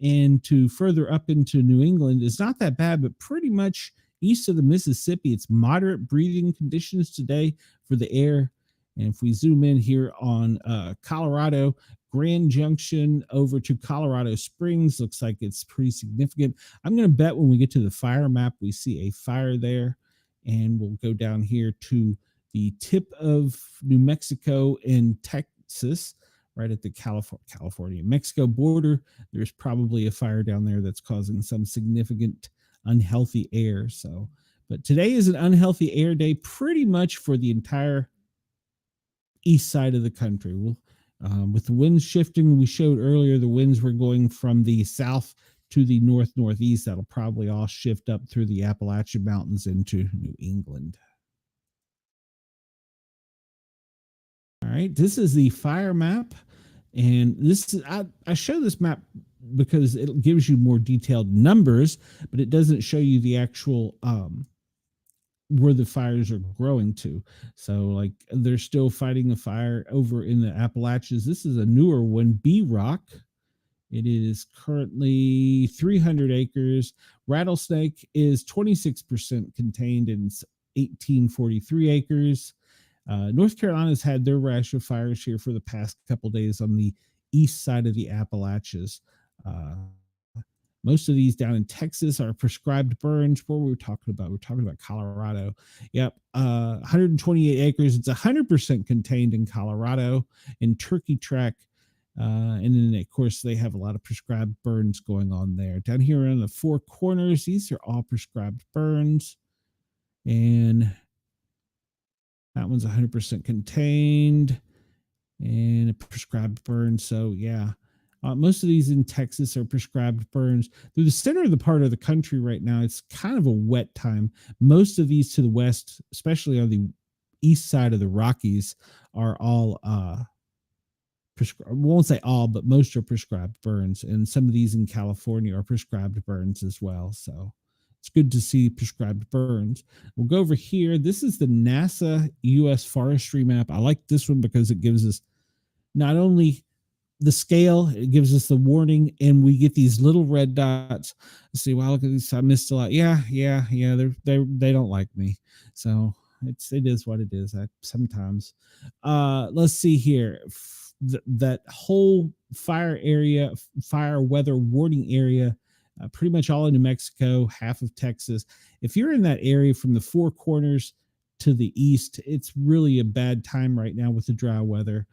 and to further up into New England is not that bad, but pretty much east of the Mississippi, it's moderate breathing conditions today for the air. And if we zoom in here on Colorado, Grand Junction over to Colorado Springs, looks like it's pretty significant. I'm going to bet when we get to the fire map, we see a fire there. And we'll go down here to the tip of New Mexico and Texas, right at the California-Mexico border. There's probably a fire down there that's causing some significant unhealthy air. So, but today is an unhealthy air day pretty much for the entire east side of the country. We'll, with the winds shifting, we showed earlier the winds were going from the south to the northeast. That'll probably all shift up through the Appalachian Mountains into New England. All right, this is the fire map, and this is I show this map because it gives you more detailed numbers, but it doesn't show you the actual where the fires are growing to. So like they're still fighting the fire over in the Appalachians. This is a newer one, B Rock. It is currently 300 acres. Rattlesnake is 26% contained in 1843 acres. North Carolina's had their rash of fires here for the past couple days on the east side of the Appalachians. Most of these down in Texas are prescribed burns. What were we talking about? We're talking about Colorado. Yep, 128 acres. It's 100% contained in Colorado, in Turkey Track. And then, of course, they have a lot of prescribed burns going on there. Down here in the Four Corners, these are all prescribed burns. And that one's 100% contained and a prescribed burn. So, yeah, most of these in Texas are prescribed burns. Through the center of the part of the country right now, it's kind of a wet time. Most of these to the west, especially on the east side of the Rockies, are all won't say all, but most are prescribed burns, and some of these in California are prescribed burns as well. So it's good to see prescribed burns. We'll go over here. This is the NASA U.S. forestry map. I like this one because it gives us not only the scale, it gives us the warning, and we get these little red dots. Let's see, wow, look at this. I missed a lot. Yeah. They don't like me. So it is what it is. Sometimes. Let's see here. That whole fire weather warning area, pretty much all in New Mexico, half of Texas. If you're in that area from the Four Corners to the east, it's really a bad time right now with the dry weather.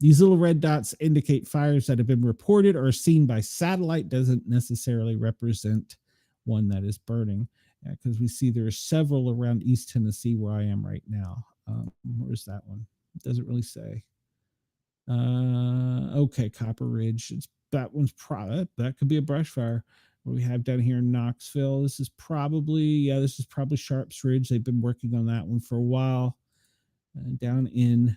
These little red dots indicate fires that have been reported or seen by satellite. Doesn't necessarily represent one that is burning, because we see there are several around East Tennessee where I am right now. Where's that one? It doesn't really say. Okay, Copper Ridge. That one's that could be a brush fire. What we have down here in Knoxville. This is probably Sharps Ridge. They've been working on that one for a while. Down in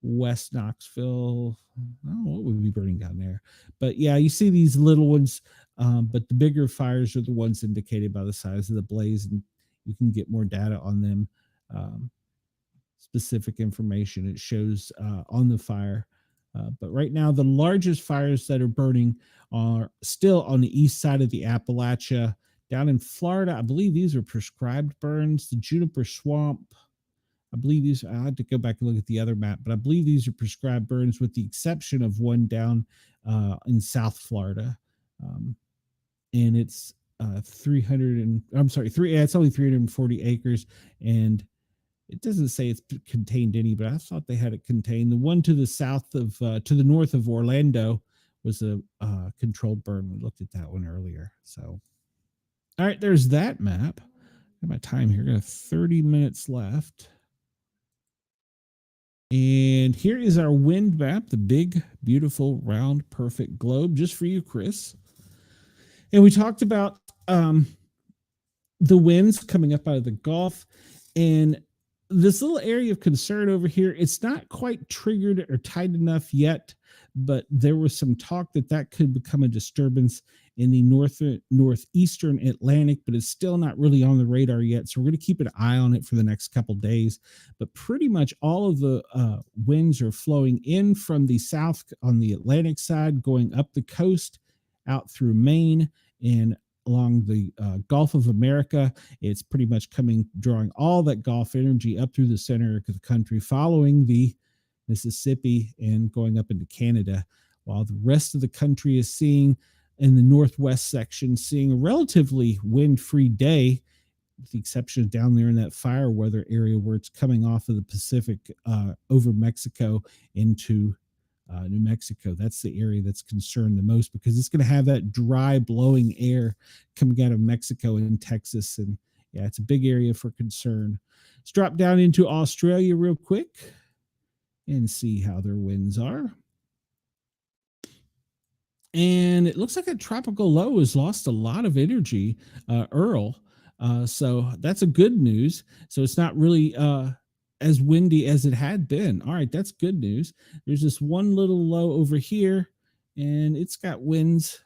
West Knoxville, I don't know what would be burning down there. But yeah, you see these little ones, but the bigger fires are the ones indicated by the size of the blaze, and you can get more data on them. Specific information it shows on the fire. But right now, the largest fires that are burning are still on the east side of the Appalachia. Down in Florida, I believe these are prescribed burns. The Juniper Swamp, I believe these, I had to go back and look at the other map, but I believe these are prescribed burns with the exception of one down in South Florida. And it's it's only 340 acres, and it doesn't say it's contained any, but I thought they had it contained. The one to the south of, to the north of Orlando was a controlled burn. We looked at that one earlier. So, all right, there's that map. Got my time here. Got 30 minutes left. And here is our wind map, the big, beautiful, round, perfect globe, just for you, Chris. And we talked about the winds coming up out of the Gulf, and this little area of concern over here, it's not quite triggered or tight enough yet, but there was some talk that could become a disturbance in the northeastern Atlantic, but it's still not really on the radar yet. So we're going to keep an eye on it for the next couple days. But pretty much all of the winds are flowing in from the south on the Atlantic side, going up the coast out through Maine and along the Gulf of America. It's pretty much drawing all that Gulf energy up through the center of the country, following the Mississippi and going up into Canada, while the rest of the country is seeing, in the northwest section, seeing a relatively wind-free day, with the exception of down there in that fire weather area where it's coming off of the Pacific over Mexico into New Mexico. That's the area that's concerned the most, because it's going to have that dry blowing air coming out of Mexico and Texas. And yeah, it's a big area for concern. Let's drop down into Australia real quick and see how their winds are. And it looks like a tropical low has lost a lot of energy, Earl. So that's a good news. So it's not really as windy as it had been. All right, that's good news. There's this one little low over here, and it's got winds.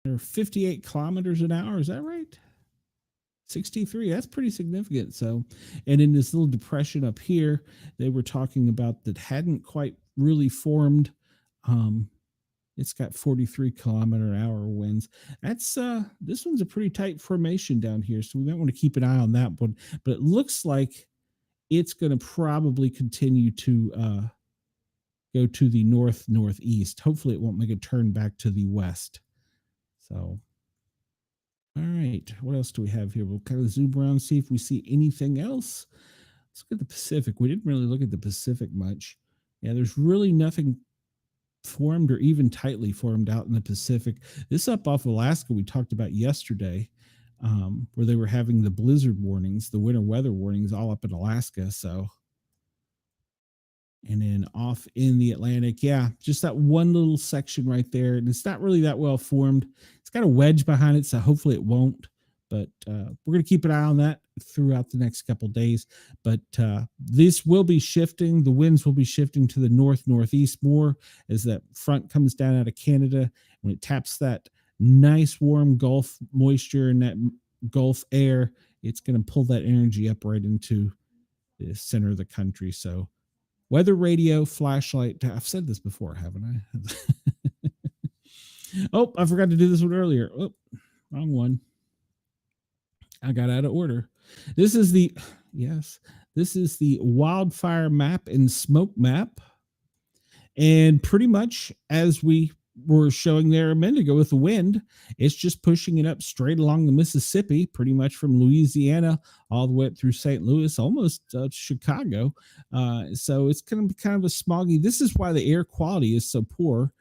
They're 58 kilometers an hour. Is that right? 63. That's pretty significant. So, and in this little depression up here, they were talking about that hadn't quite really formed. It's got 43 kilometer an hour winds. That's this one's a pretty tight formation down here, so we might want to keep an eye on that one. But it looks like it's going to probably continue to go to the northeast. Hopefully, it won't make a turn back to the west. So, all right. What else do we have here? We'll kind of zoom around, see if we see anything else. Let's look at the Pacific. We didn't really look at the Pacific much. Yeah, there's really nothing formed or even tightly formed out in the Pacific. This up off Alaska we talked about yesterday, where they were having the blizzard warnings, the winter weather warnings all up in Alaska. So, and then off in the Atlantic, yeah, just that one little section right there. And it's not really that well formed. It's got a wedge behind it, so hopefully it won't. But we're going to keep an eye on that throughout the next couple of days. But this will be shifting. The winds will be shifting to the northeast more as that front comes down out of Canada. When it taps that nice warm Gulf moisture and that Gulf air, it's going to pull that energy up right into the center of the country. So weather radio, flashlight. I've said this before, haven't I? Oh, I forgot to do this one earlier. Oh, wrong one. I got out of order. This is the wildfire map and smoke map. And pretty much as we were showing there a minute ago with the wind, it's just pushing it up straight along the Mississippi, pretty much from Louisiana all the way up through St. Louis, almost Chicago. So it's going to be kind of a smoggy. This is why the air quality is so poor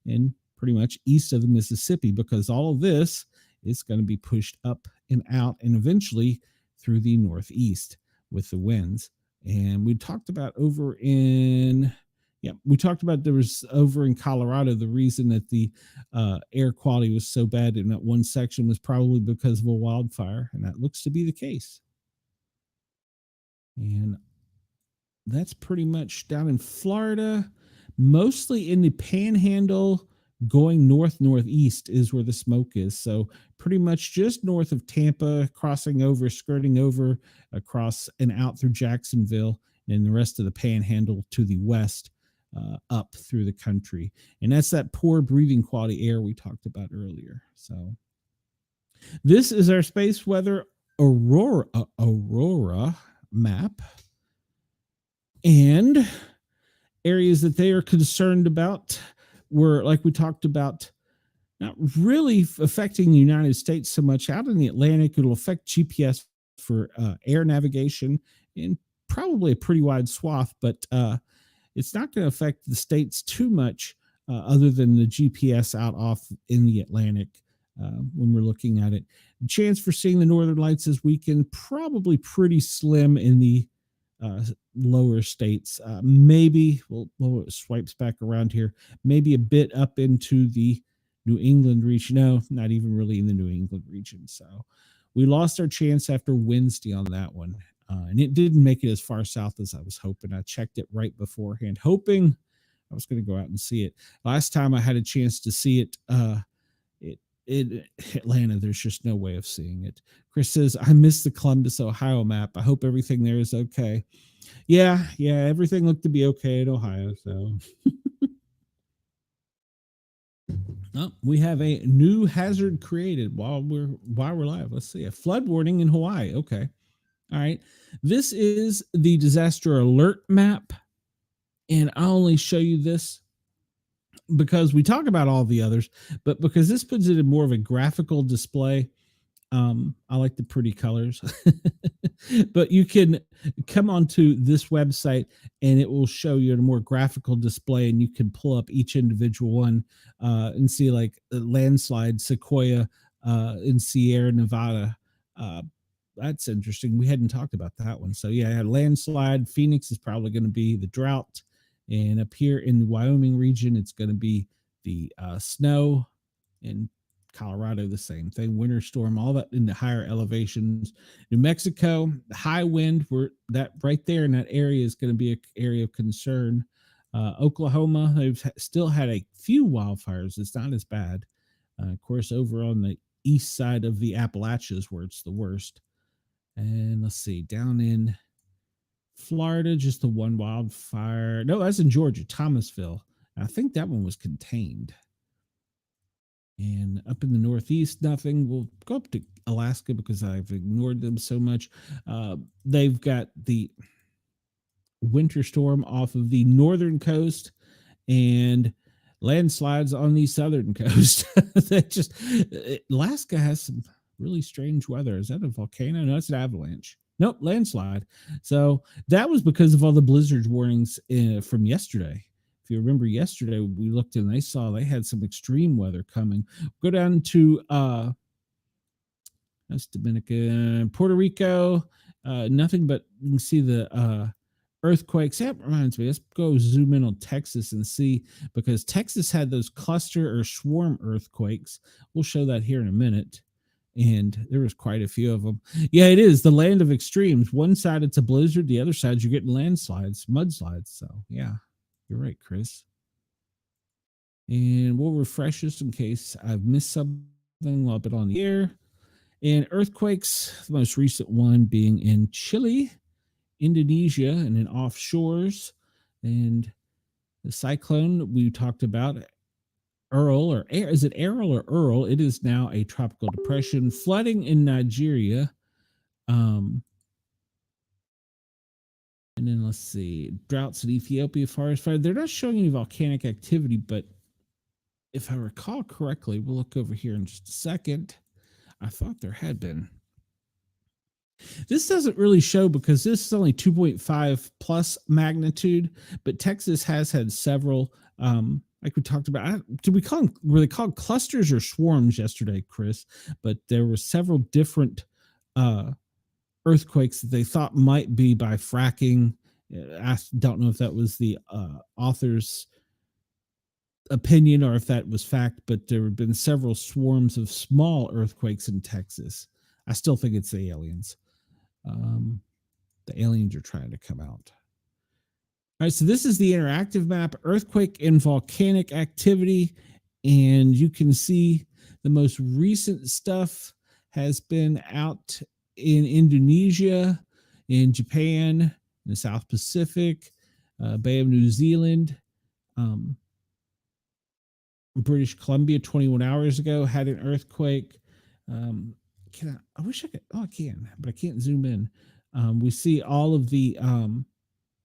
in pretty much east of the Mississippi, because all of this is going to be pushed up and out and eventually through the northeast with the winds. And we talked about there was over in Colorado, the reason that the air quality was so bad in that one section was probably because of a wildfire, and that looks to be the case. And that's pretty much down in Florida, mostly in the Panhandle. Going northeast is where the smoke is. So pretty much just north of Tampa, skirting over across and out through Jacksonville, and the rest of the Panhandle to the west, up through the country. And that's that poor breathing quality air we talked about earlier. So this is our space weather aurora map. And areas that they are concerned about were, like we talked about, not really affecting the United States so much. Out in the Atlantic, it'll affect GPS for air navigation in probably a pretty wide swath, but it's not going to affect the states too much, other than the GPS out off in the Atlantic when we're looking at it. The chance for seeing the northern lights this weekend, probably pretty slim in the lower states. Maybe it swipes back around here, maybe a bit up into the New England region. No, not even really in the New England region. So we lost our chance after Wednesday on that one. And it didn't make it as far south as I was hoping. I checked it right beforehand, hoping I was going to go out and see it. Last time I had a chance to see it, in Atlanta, there's just no way of seeing it. Chris says, I missed the Columbus, Ohio map. I hope everything there is okay. Yeah, everything looked to be okay in Ohio. So we have a new hazard created while we're live. Let's see, a flood warning in Hawaii. Okay. All right. This is the disaster alert map. And I'll only show you this because we talk about all the others, but because this puts it in more of a graphical display. I like the pretty colors, but you can come onto this website and it will show you a more graphical display, and you can pull up each individual one and see, like, landslide, Sequoia in Sierra Nevada. That's interesting. We hadn't talked about that one. So yeah, landslide. Phoenix is probably going to be the drought. And up here in the Wyoming region, it's going to be the snow. In Colorado, the same thing, winter storm, all that in the higher elevations. New Mexico, the high wind, that right there in that area is going to be an area of concern. Oklahoma, they've still had a few wildfires. It's not as bad. Of course, over on the east side of the Appalachians where it's the worst. And let's see, down in Florida, just the one wildfire. No, that's in Georgia, Thomasville. I think that one was contained. And up in the Northeast, nothing. We'll go up to Alaska because I've ignored them so much. They've got the winter storm off of the northern coast, and landslides on the southern coast. That just Alaska has some really strange weather. Is that a volcano? No, it's an avalanche. Nope, landslide. So that was because of all the blizzard warnings from yesterday. If you remember yesterday, we looked and they saw they had some extreme weather coming. Go down to that's Dominican, Puerto Rico. Nothing but you can see the earthquakes. That reminds me. Let's go zoom in on Texas and see, because Texas had those cluster or swarm earthquakes. We'll show that here in a minute. And there was quite a few of them. Yeah, it is the land of extremes. One side it's a blizzard, the other side you're getting landslides, mudslides. So yeah, you're right, Chris. And we'll refresh this in case I've missed something while I've been on the air. And earthquakes, the most recent one being in Chile, Indonesia, and in offshores. And the cyclone we talked about, Earl, or is it Errol or Earl? It is now a tropical depression. Flooding in Nigeria. And then let's see, droughts in Ethiopia, forest fire. They're not showing any volcanic activity, but if I recall correctly, we'll look over here in just a second. I thought there had been. This doesn't really show because this is only 2.5 plus magnitude, but Texas has had several, like we talked about. Were they called clusters or swarms yesterday, Chris? But there were several different earthquakes that they thought might be by fracking. I don't know if that was the author's opinion or if that was fact, but there have been several swarms of small earthquakes in Texas. I still think it's the aliens. The aliens are trying to come out. All right, so this is the interactive map, earthquake and volcanic activity, and you can see the most recent stuff has been out in Indonesia, in Japan, in the South Pacific, Bay of New Zealand, British Columbia 21 hours ago had an earthquake. I wish I could. Oh, I can, but I can't zoom in. We see all of the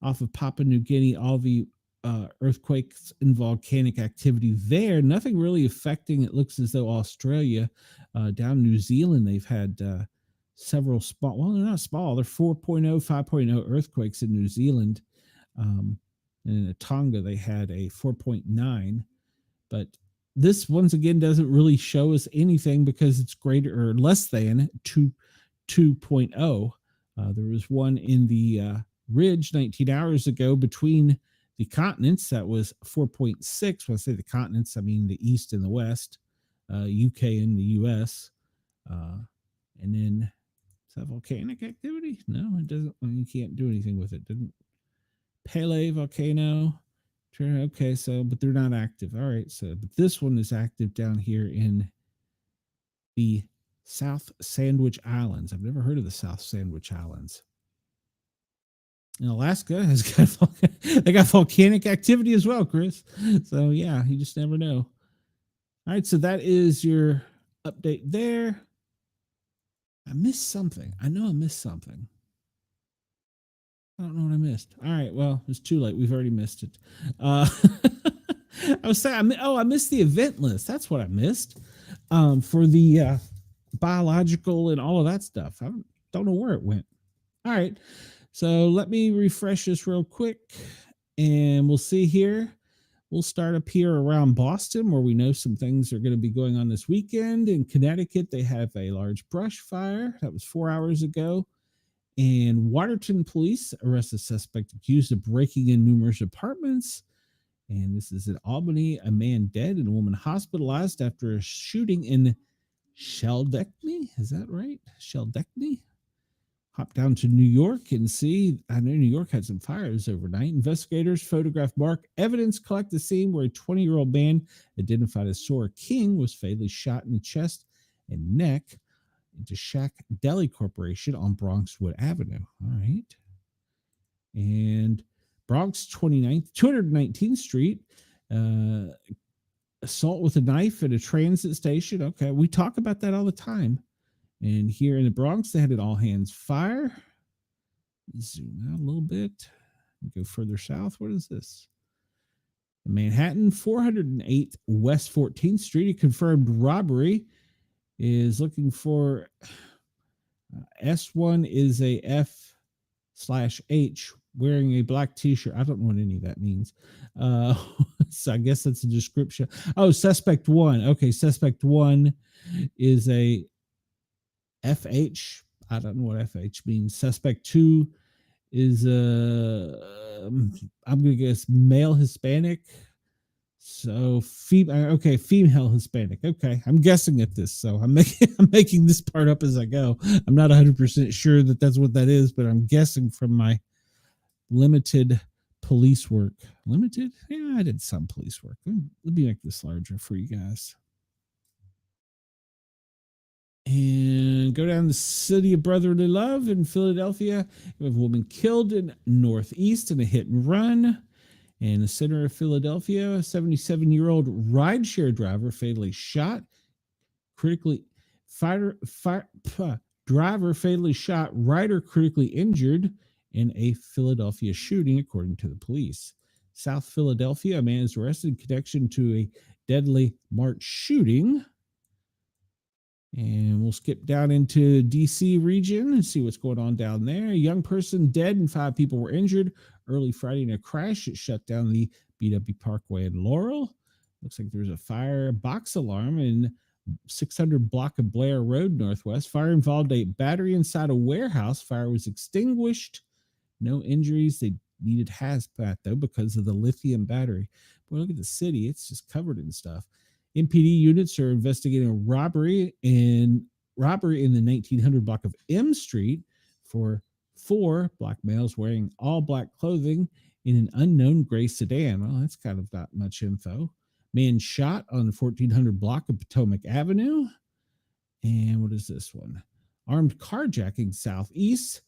off of Papua New Guinea, all the earthquakes and volcanic activity there. Nothing really affecting. It looks as though Australia, down New Zealand, they've had several small. Well, they're not small. They're 4.0, 5.0 earthquakes in New Zealand, and in Tonga they had a 4.9. But this once again doesn't really show us anything because it's greater or less than 2.0. There was one in the ridge 19 hours ago between the continents that was 4.6. When I say the continents, I mean the East and the West, UK and the US. And then, is that volcanic activity? No, it doesn't. You can't do anything with it. Didn't Pele volcano. Okay, so, but they're not active. All right, so, but this one is active down here in the South Sandwich Islands. I've never heard of the South Sandwich Islands. And Alaska has got they got volcanic activity as well, Chris. So yeah, you just never know. All right, so that is your update there. I missed something. I know I missed something. I don't know what I missed. All right, well, it's too late. We've already missed it. I was saying, I missed the event list. That's what I missed for the biological and all of that stuff. I don't know where it went. All right, so let me refresh this real quick, and we'll see here. We'll start up here around Boston, where we know some things are going to be going on this weekend. In Connecticut, they have a large brush fire. That was 4 hours ago. And Watertown police arrest a suspect accused of breaking in numerous apartments. And this is in Albany, a man dead and a woman hospitalized after a shooting in Sheldekney. Is that right? Sheldekney? Hop down to New York and see. I know New York had some fires overnight. Investigators photograph mark evidence, collect the scene where a 20-year-old man identified as Sora King was fatally shot in the chest and neck into Shack Deli Corporation on Bronxwood Avenue. All right. And Bronx 219th Street, assault with a knife at a transit station. Okay, we talk about that all the time. And here in the Bronx, they had an all hands fire. Zoom out a little bit. Go further south. What is this? Manhattan, 408 West 14th Street. A confirmed robbery is looking for S1 is a F/H wearing a black t-shirt. I don't know what any of that means. So I guess that's a description. Oh, suspect one. Okay, suspect one is a FH. I don't know what FH means. Suspect two is I'm gonna guess male Hispanic. So female Hispanic. Okay, I'm guessing at this, so I'm making this part up as I go. I'm not 100% sure that that's what that is, but I'm guessing from my limited police work. Limited? Yeah, I did some police work. Let me make this larger for you guys. And go down the city of brotherly love in Philadelphia. We have a woman killed in Northeast in a hit and run. In the center of Philadelphia, a 77-year-old rideshare driver fatally shot, driver fatally shot, rider critically injured in a Philadelphia shooting, according to the police. South Philadelphia, a man is arrested in connection to a deadly March shooting. And we'll skip down into DC region and see what's going on down there. A young person dead and 5 people were injured early Friday in a crash. It shut down the BW Parkway in Laurel. Looks like there's a fire box alarm in 600 block of Blair Road Northwest. Fire involved a battery inside a warehouse. Fire was extinguished. No injuries. They needed hazmat though because of the lithium battery. Boy, look at the city. It's just covered in stuff. MPD units are investigating a robbery in the 1900 block of M Street for 4 black males wearing all black clothing in an unknown gray sedan. Well, that's kind of not much info. Man shot on the 1400 block of Potomac Avenue. And what is this one? Armed carjacking southeast.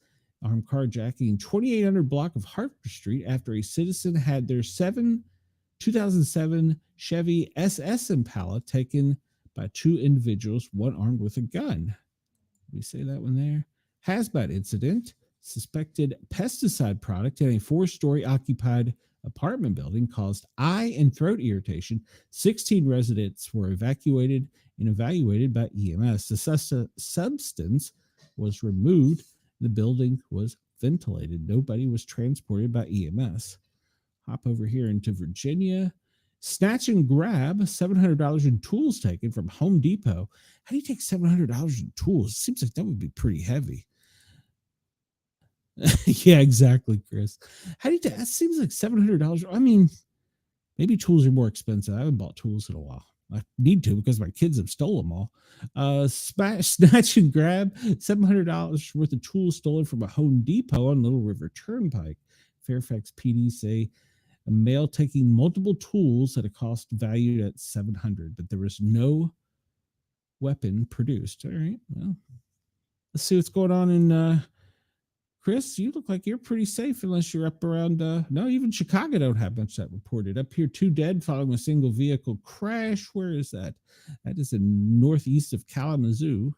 Armed carjacking 2800 block of Harper Street after a citizen had their 2007 Chevy SS Impala taken by 2 individuals, one armed with a gun. Did we say that one there? Hazmat incident. Suspected pesticide product in a 4-story occupied apartment building caused eye and throat irritation. 16 residents were evacuated and evaluated by EMS. The substance was removed. The building was ventilated. Nobody was transported by EMS. Hop over here into Virginia. Snatch and grab, $700 in tools taken from Home Depot. How do you take $700 in tools? It seems like that would be pretty heavy. Yeah, exactly, Chris. How do you take that? Seems like $700. I mean, maybe tools are more expensive. I haven't bought tools in a while. I need to because my kids have stolen them all. Snatch and grab, $700 worth of tools stolen from a Home Depot on Little River Turnpike. Fairfax PD say a male taking multiple tools at a cost valued at $700, but there was no weapon produced. All right, well, let's see what's going on in Chris. You look like you're pretty safe unless you're up around no, even Chicago don't have much that reported. Up here, 2 dead following a single vehicle crash. Where is that? That is in northeast of Kalamazoo.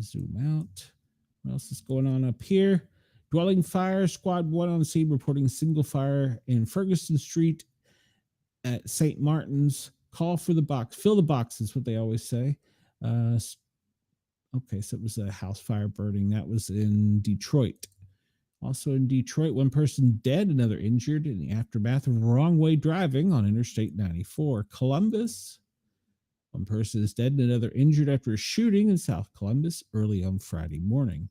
Zoom out. What else is going on up here? Dwelling fire, squad 1 on the scene reporting single fire in Ferguson Street at St. Martin's. Call for the box. Fill the box is what they always say. Okay, so it was a house fire burning. That was in Detroit. Also in Detroit, 1 person dead, another injured in the aftermath of wrong way driving on Interstate 94. Columbus, 1 person is dead and another injured after a shooting in South Columbus early on Friday morning.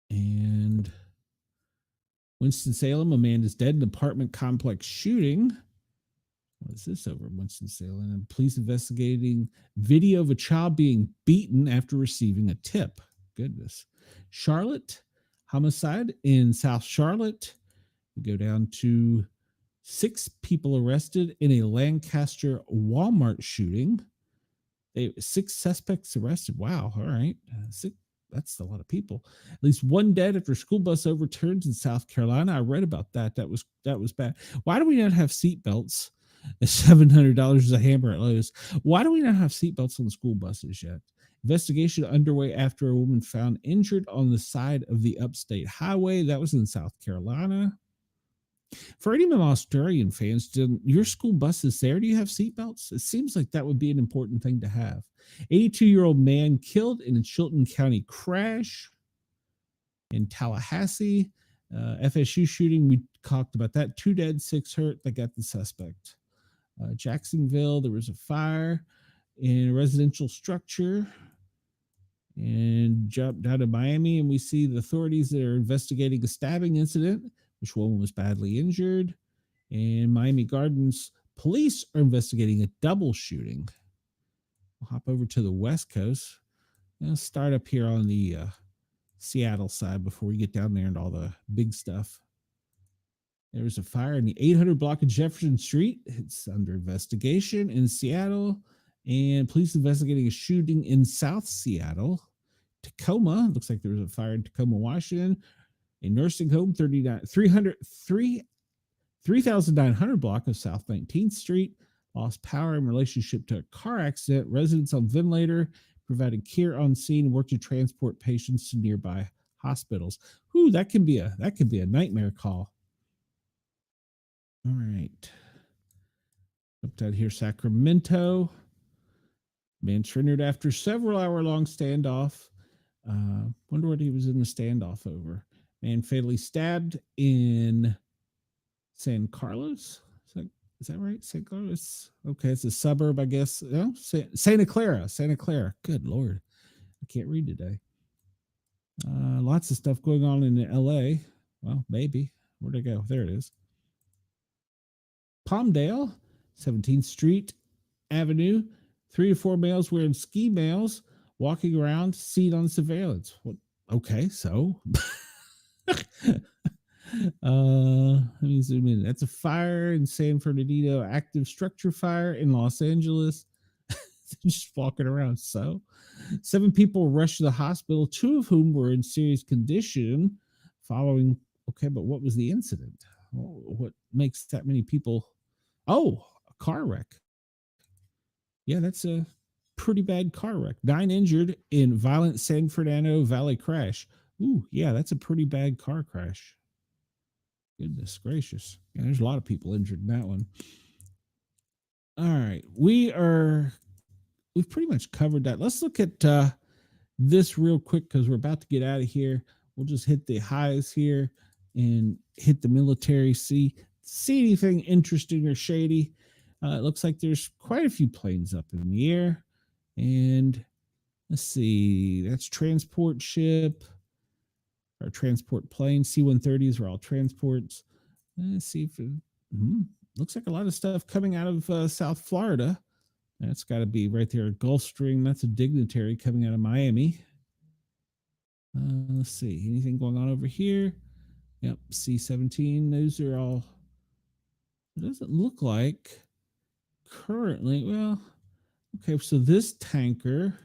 And Winston-Salem, a man is dead in an apartment complex shooting. What is this over in Winston-Salem? And police investigating video of a child being beaten after receiving a tip. Goodness. Charlotte, homicide in South Charlotte. We go down to 6 people arrested in a Lancaster Walmart shooting. 6 suspects arrested. Wow. All right. That's a lot of people. At least 1 dead after school bus overturns in South Carolina. I read about that. That was bad. Why do we not have seatbelts? $700 is a hammer at Lowe's. Why do we not have seatbelts on the school buses yet? Investigation underway after a woman found injured on the side of the upstate highway. That was in South Carolina. For any of my Australian fans, do your school buses there? Do you have seatbelts? It seems like that would be an important thing to have. 82-year-old man killed in a Chilton County crash. In Tallahassee, FSU shooting, we talked about that. 2 dead, 6 hurt. They got the suspect. Jacksonville, there was a fire in a residential structure. And jumped out of Miami, and we see the authorities that are investigating a stabbing incident, which woman was badly injured. And Miami Gardens police are investigating a double shooting. We'll hop over to the West Coast. Let's start up here on the Seattle side before we get down there and all the big stuff. There was a fire in the 800 block of Jefferson Street. It's under investigation in Seattle. And police investigating a shooting in South Seattle. Tacoma, looks like there was a fire in Tacoma, Washington. A nursing home, 3,900 block of South 19th Street. Lost power in relationship to a car accident. Residents on ventilator provided care on scene and worked to transport patients to nearby hospitals. Ooh, that could be a nightmare call. All right. Up down here, Sacramento. Man surrendered after several hour-long standoff. Wonder what he was in the standoff over. Man fatally stabbed in San Carlos. Is that right? San Carlos? Okay, it's a suburb, I guess. No, Santa Clara. Santa Clara. Good Lord. I can't read today. Lots of stuff going on in LA. Well, maybe. Where'd it go? There it is. Palmdale, 17th Street Avenue. 3 to 4 males wearing ski mails walking around, seen on surveillance. What? Okay, so let me zoom in. That's a fire in San Fernandino, active structure fire in Los Angeles. Just walking around. So 7 people rushed to the hospital, 2 of whom were in serious condition following. Okay, but what was the incident? What makes that many people? Oh, a car wreck. Yeah, that's a pretty bad car wreck. 9 injured in violent San Fernando Valley crash. Ooh, yeah, that's a pretty bad car crash. Goodness gracious. Yeah, there's a lot of people injured in that one. All right. We've pretty much covered that. Let's look at this real quick because we're about to get out of here. We'll just hit the highs here and hit the military. See anything interesting or shady. It looks like there's quite a few planes up in the air. And let's see, that's transport ship or transport plane. C-130s are all transports. Let's see if it looks like a lot of stuff coming out of South Florida. That's got to be right there, Gulfstream. That's a dignitary coming out of Miami. Let's see, anything going on over here? Yep, C-17. Those are all. It doesn't look like currently. Well, okay, so this tanker.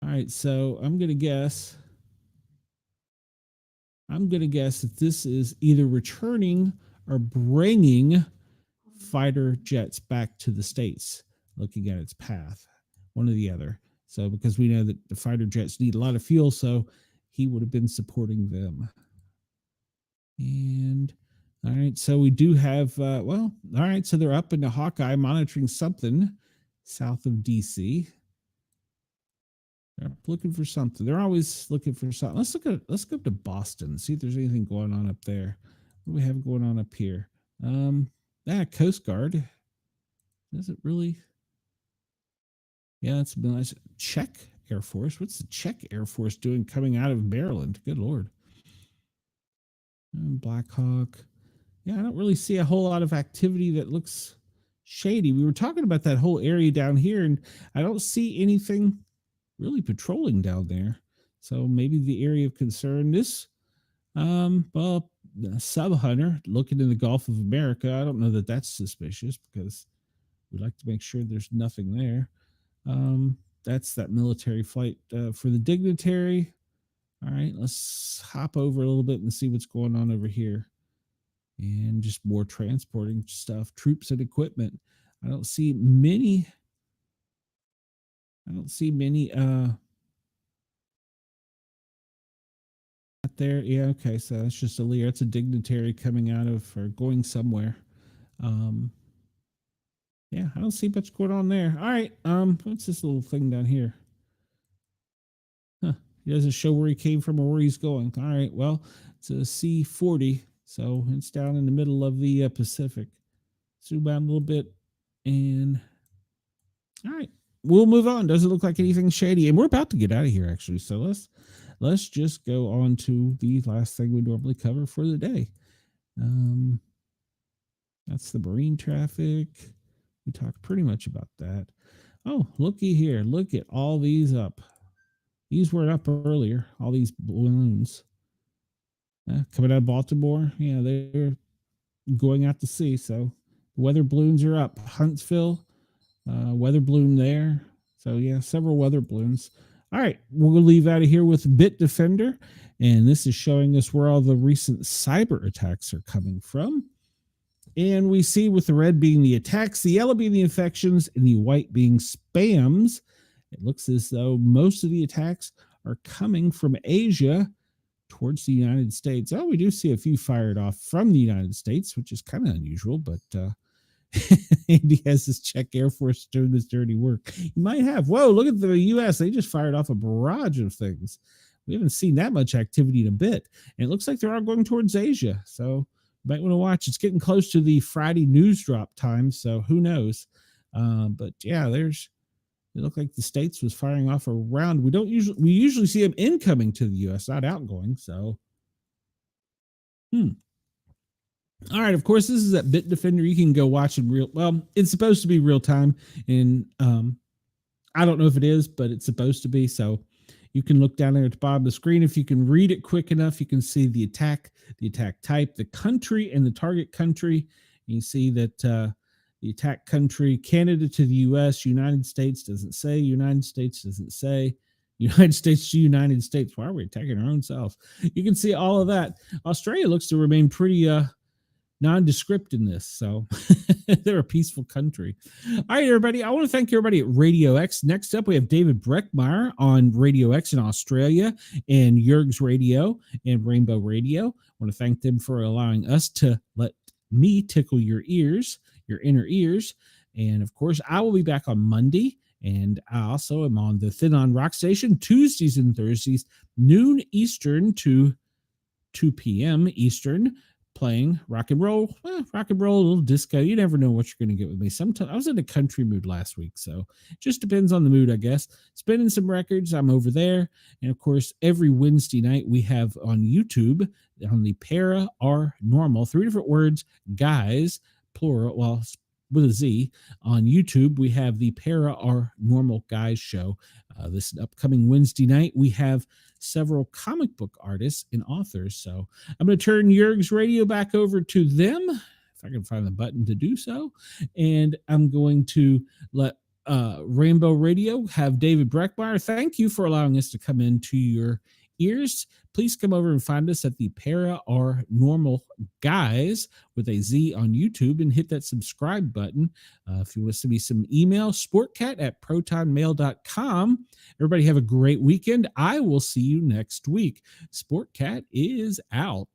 All right, so I'm going to guess that this is either returning or bringing fighter jets back to the States, looking at its path, one or the other. So because we know that the fighter jets need a lot of fuel, so he would have been supporting them. And all right, so we do have, all right, so they're up in the Hawkeye monitoring something south of DC. They're looking for something. They're always looking for something. Let's go up to Boston, see if there's anything going on up there. What do we have going on up here? Coast Guard. Does it really? Yeah, it's been nice. Czech Air Force. What's the Czech Air Force doing coming out of Maryland? Good Lord. Black Hawk. Yeah, I don't really see a whole lot of activity that looks shady. We were talking about that whole area down here, and I don't see anything really patrolling down there. So maybe the area of concern. This, sub hunter looking in the Gulf of America. I don't know that that's suspicious because we like to make sure there's nothing there. That's that military flight for the dignitary. All right, let's hop over a little bit and see what's going on over here. And just more transporting stuff, troops and equipment. I don't see many. there. Yeah, okay. So that's just a leader. It's a dignitary coming out of or going somewhere. Um, yeah, I don't see much going on there. All right. What's this little thing down here? Huh. He doesn't show where he came from or where he's going. All right. Well, it's a C-40, so it's down in the middle of the Pacific. Zoom out a little bit, and all right, we'll move on. Doesn't look like anything shady, and we're about to get out of here actually. So let's just go on to the last thing we normally cover for the day. Um, that's the marine traffic. We talked pretty much about that. Oh, looky here. Look at all these up. These were up earlier. All these balloons coming out of Baltimore. Yeah, they're going out to sea. So weather balloons are up. Huntsville, weather balloon there. So yeah, several weather balloons. All right, we'll leave out of here with Bit Defender, and this is showing us where all the recent cyber attacks are coming from. And we see with the red being the attacks, the yellow being the infections, and the white being spams. It looks as though most of the attacks are coming from Asia towards the United States. Oh, we do see a few fired off from the United States, which is kind of unusual, but Andy has his Czech Air Force doing this dirty work. You might have. Whoa, look at the U.S. They just fired off a barrage of things. We haven't seen that much activity in a bit. And it looks like they're all going towards Asia. So you might want to watch. It's getting close to the Friday news drop time, so who knows? But yeah, it looked like the States was firing off around. We usually see them incoming to the U.S., not outgoing. So, all right. Of course, this is at Bit Defender. You can go watch in real. Well, it's supposed to be real time, and I don't know if it is, but it's supposed to be. So you can look down there at the bottom of the screen. If you can read it quick enough, you can see the attack type, the country, and the target country. And you see that the attack country, Canada to the U.S., United States doesn't say, United States doesn't say, United States to United States. Why are we attacking our own self? You can see all of that. Australia looks to remain pretty nondescript in this. So they're a peaceful country. All right, everybody. I want to thank everybody at Radio X. Next up, we have David Breckmeyer on Radio X in Australia and Jurg's Radio and Rainbow Radio. I want to thank them for allowing us to let me tickle your ears, your inner ears. And of course, I will be back on Monday. And I also am on the Thin On Rock Station Tuesdays and Thursdays, noon Eastern to 2 p.m. Eastern, playing rock and roll, a little disco. You never know what you're going to get with me. Sometimes I was in a country mood last week, so it just depends on the mood, I guess. Spinning some records, I'm over there. And of course, every Wednesday night we have on YouTube, on the Para Are Normal, 3 different words, guys, plural, well, with a Z, on YouTube, we have the Para Are Normal Guys show. This upcoming Wednesday night, we have several comic book artists and authors. So I'm going to turn Jurg's Radio back over to them, if I can find the button to do so. And I'm going to let Rainbow Radio have David Breckmeyer. Thank you for allowing us to come into your ears. Please come over and find us at the Para Are Normal Guys with a Z on YouTube and hit that subscribe button. If you want to send me some email, sportcat@protonmail.com. Everybody have a great weekend. I will see you next week. Sportcat is out.